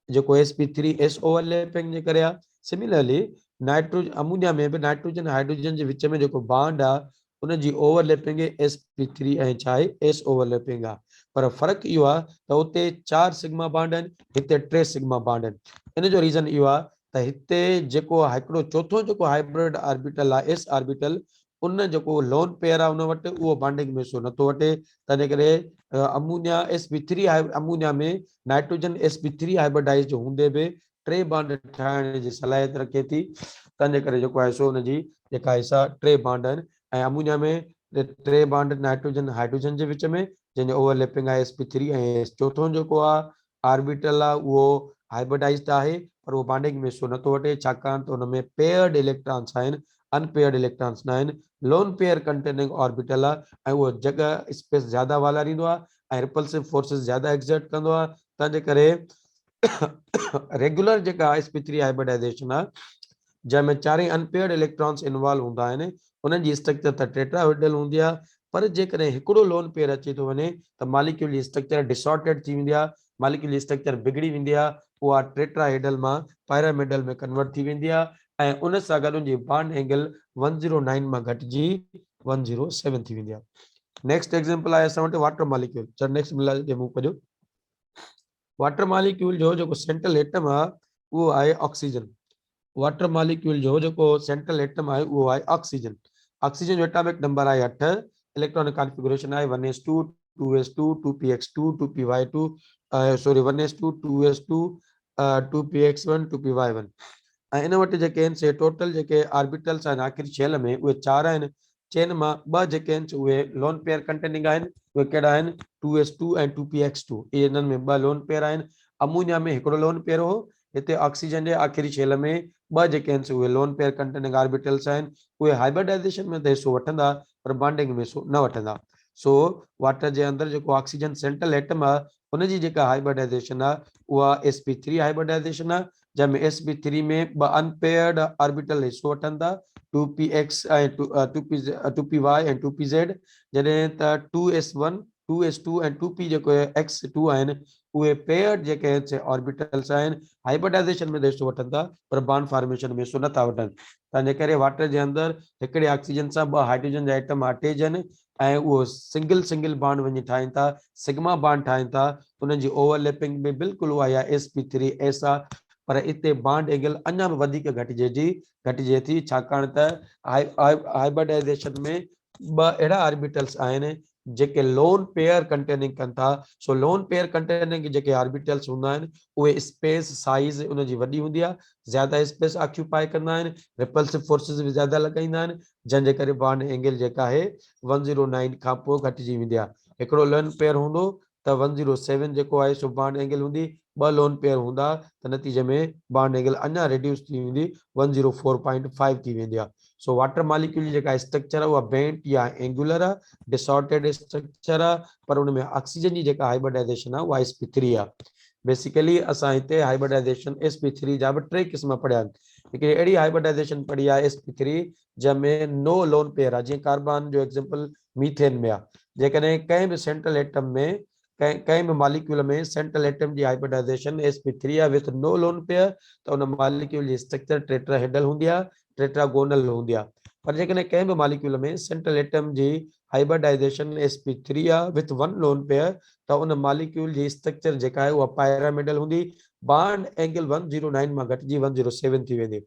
जेको sp3 s ओवरलैपिंग जे करे आहे, सिमिलरली नाइट्रोजन अमोनिया में बि नाइट्रोजन हाइड्रोजन जे विच में जेको बॉन्ड आहे उन जी ओवरलैपिंग sp3 ऐं छा आहे s ओवरलैपिंग आहे। पर फ़र्क़ु इहो आहे त उते 4 सिग्मा बॉन्ड आहिनि, हिते 3 सिग्मा बॉन्ड आहिनि। इन जो रीज़न इहो आहे त हिते जेको हिकिड़ो चोथों जेको हाइब्रिड ऑर्बिटल आहे s ऑर्बिटल, उन जेको लोन पेयर आहे उन वटि उहो बॉन्डिंग में हिसो नथो वठे, तंहिंजे करे अमोनिया sp3 अमोनिया में नाइट्रोजन sp3 हाइब्रिडाइज्ड हूंदे बि 3 बॉन्ड ठाहिण जी सलाहियत रखे थी, तंहिंजे करे जेको आहे सो उनजी जेका हिसा 3 बॉन्ड आहिनि, ऐं अमोनिया में 3 बॉन्ड नाइट्रोजन हाइड्रोजन जे विच में जंहिंजो ओवरलैपिंग आहे sp3 ऐं चोथों जेको आहे ऑर्बिटल आहे उहो हाइब्रिडाइज्ड आहे, पर उहो बॉन्डिंग में हिसो नथो वठे, छाकाणि त उन में पेयर्ड इलेक्ट्रॉन्स आहिनि, अनपेयर्ड इलेक्ट्रॉन्स न आहिनि। लोन पेयर कंटेनिंग ऑर्बिटल आहे ऐं उहो जगह स्पेस ज्यादा वालारींदो आहे ऐं रिपल्सिव फोर्सिस ज्यादा एक्सर्ट कंदो आहे, तंहिंजे करे रेगुलर जेका sp3 हाइब्रिडाइजेशन आहे जंहिंमें 4 अनपेयर्ड इलेक्ट्रॉन्स इन्वॉल्व हूंदा आहिनि, उन्हनि जी स्ट्रक्चर त टेट्राहेड्रल हूंदी आहे, पर जेकॾहिं हिकिड़ो लोन पेयर अचे थो वञे त मॉलिक्यूल जी स्ट्रक्चर डिसऑर्डर्ड थी वेंदी आहे, मॉलिक्यूल जी स्ट्रक्चर बिगड़ी वेंदी आहे, उहा टेट्राहेड्रल मां पैरामिडल में कन्वर्ट थी वेंदी आहे, ऐं उन सां गॾु उनजी बॉन्ड एंगल 109 मां घटिजी 107 थी वेंदी आहे। नेक्स्ट एग्जांपल आहे असां वटि वाटर मॉलिक्यूल। चल नेक्स्ट मिला डेमो कजो। वाटर मॉलिक्यूल जो जेको सेंट्रल एटम आहे उहो आहे ऑक्सीजन। वाटर मॉलिक्यूल जो जेको सेंट्रल एटम आहे उहो आहे ऑक्सीजन। ऑक्सीजन जो एटॉमिक नंबर आहे 8, इलेक्ट्रॉनिक कॉन्फ़िगरेशन आहे 1s2 2s2 2px2 2py2 sorry 1s2 2s2 2px1 2py1, ऐं इन वटि जेके आहिनि से टोटल जेके ऑर्बिटल्स आहिनि आख़िरी शेल में उहे 4 आहिनि। चेन मां 2 जेके आहिनि उहे लोन पेयर कंटेनिंग आहिनि, उहे कहिड़ा आहिनि 2s2 ऐं 2px2, इहे इन्हनि में 2 लोन पेयर आहिनि। अमोनिया में हिकिड़ो लोन पेयर हो, हिते ऑक्सीजन जे आख़िरी शेल में 2 जेके आहिनि उहे लोन पेयर कंटेनिंग ऑर्बिटल्स आहिनि, उहे हाइब्रिडाइजेशन में त हिसो वठंदा पर बॉन्डिंग में हिसो न वठंदा। सो वाटर जे अंदरि जेको ऑक्सीजन सेंट्रल एटम आहे उनजी जेका हाइब्रिडाइजेशन आहे उहा sp3 हाइब्रिडाइजेशन आहे, जंहिंमें sp3 में 2 अनपेयर्ड ऑर्बिटल हिसो वठनि था, 2px ऐं 2py ऐं 2pz, जॾहिं त 2s1 2s2 ऐं 2p जेको x2 आहिनि उहे पेयर्ड जेके आहिनि ऑर्बिटल्स आहिनि, हाइब्रिडाइजेशन में हिसो वठनि था पर बॉन्ड फॉर्मेशन में हिसो नथा वठनि, तंहिंजे करे वाटर जे अंदरि हिकिड़े ऑक्सीजन सां 2 हाइड्रोजन जा एटम अटैच आहिनि ऐं उहो सिंगल बॉन्ड वञी ठाहिनि था, सिग्मा बॉन्ड ठाहिनि था, उन्हनि जी ओवरलैपिंग में बिल्कुलु उहा आहे sp3s आहे, पर इते बॉन्ड एंगल अञा बि वधीक घटिजे थी, छाकाणि त हाइब्रिडाइजेशन में 2 अहिड़ा ऑर्बिटल्स आहिनि जेके लोन पेयर कंटेनिंग कनि था। सो लोन पेयर कंटेनिंग जेके ऑर्बिटल्स हूंदा आहिनि उहे स्पेस साइज़ उनजी वॾी हूंदी आहे, ज़्यादा स्पेस ऑक्यूपाई कंदा आहिनि, रिपल्सिव फोर्सिस बि ज़्यादा लॻाईंदा आहिनि, जंहिंजे करे बॉन्ड एंगल जेका आहे 109 खां पोइ घटिजी वेंदी आहे। हिकिड़ो लोन पेयर हूंदो त 107 जेको आहे सो बॉन्ड एंगल हूंदी, 2 लोन पेयर हूंदा त नतीजे में बॉन्ड एंगल अञा रिड्यूस थी वेंदी, 104.5 थी वेंदी आहे। सो वाटर मॉलिक्यूल जी जेका स्ट्रक्चर आहे उहा बेंट या एंगुलर आहे, डिसऑर्डर्ड स्ट्रक्चर आहे, पर उन में ऑक्सीजन जी जेका हाइब्रिडाइजेशन आहे उहा sp3 आहे। बेसिकली असां हिते हाइब्रिडाइजेशन sp3 जा बि 3 क़िस्म पढ़िया आहिनि। हिकिड़ी अहिड़ी हाइब्रिडाइजेशन पढ़ी आहे sp3 जंहिंमें नो लोन पेयर आहे, जीअं कार्बन जो एग्जांपल मीथेन में आहे। जेकॾहिं कंहिं बि सेंट्रल एटम में कंहिं बि मॉलिक्यूल में सेंट्रल एटम जी हाइब्रिडाइजेशन sp3 आहे विथ नो लोन पेयर, त उन मॉलिक्यूल जी स्ट्रक्चर टेट्राहेड्रल हूंदी आहे, टेट्रागोनल हूंदी आहे। पर जेकॾहिं कंहिं बि मॉलिक्यूल में सेंट्रल एटम जी हाइब्रिडाइजेशन sp3 आहे विथ वन लोन पेयर, त उन मॉलिक्यूल जी स्ट्रक्चर जेका आहे उहा पायरामिडल हूंदी, बॉन्ड एंगल 109 मां घटिजी 107 थी वेंदी।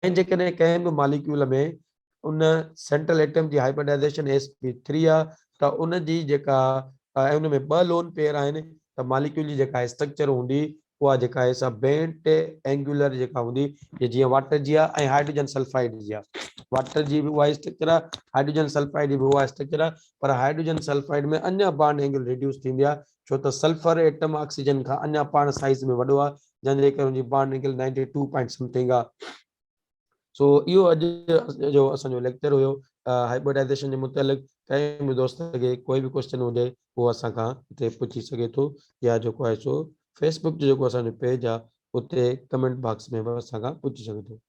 ऐं जेकॾहिं कंहिं बि मॉलिक्यूल में उन सेंट्रल एटम जी हाइब्रिडाइजेशन sp3 आहे, त उन जी जेका उन में ॿ लोन पेयर आहिनि, त मॉलिक्यूल जी जेका स्ट्रक्चर हूंदी उहा जेका आहे सा बेंट एंगुलर जेका हूंदी, ये जीअं वाटर जी आहे ऐं हाइड्रोजन सल्फाइड जी आहे। वाटर जी बि उहा स्ट्रक्चर आहे, हाइड्रोजन सल्फाइड जी बि उहा स्ट्रक्चर आहे, पर हाइड्रोजन सल्फाइड में अञा बॉन्ड एंगल रिड्यूस थींदी आहे, छो त सल्फर एटम ऑक्सीजन खां अञा पाण साइज़ में वॾो आहे, जंहिंजे करे हुनजी बॉन्ड एंगल 92 पॉइंट समथिंग आहे। सो इहो अॼु जो असांजो लेक्चर हुयो हाइब्रिडाइजेशन जे मुतालिक़। कंहिं बि दोस्त खे कोई बि क्वेश्चन हुजे उहो असां खां हिते पुछी सघे थो, या जेको आहे सो फेसबुक जो जेको असांजो पेज आहे उते कमेंट बॉक्स में बि असां खां पुछी सघे थो।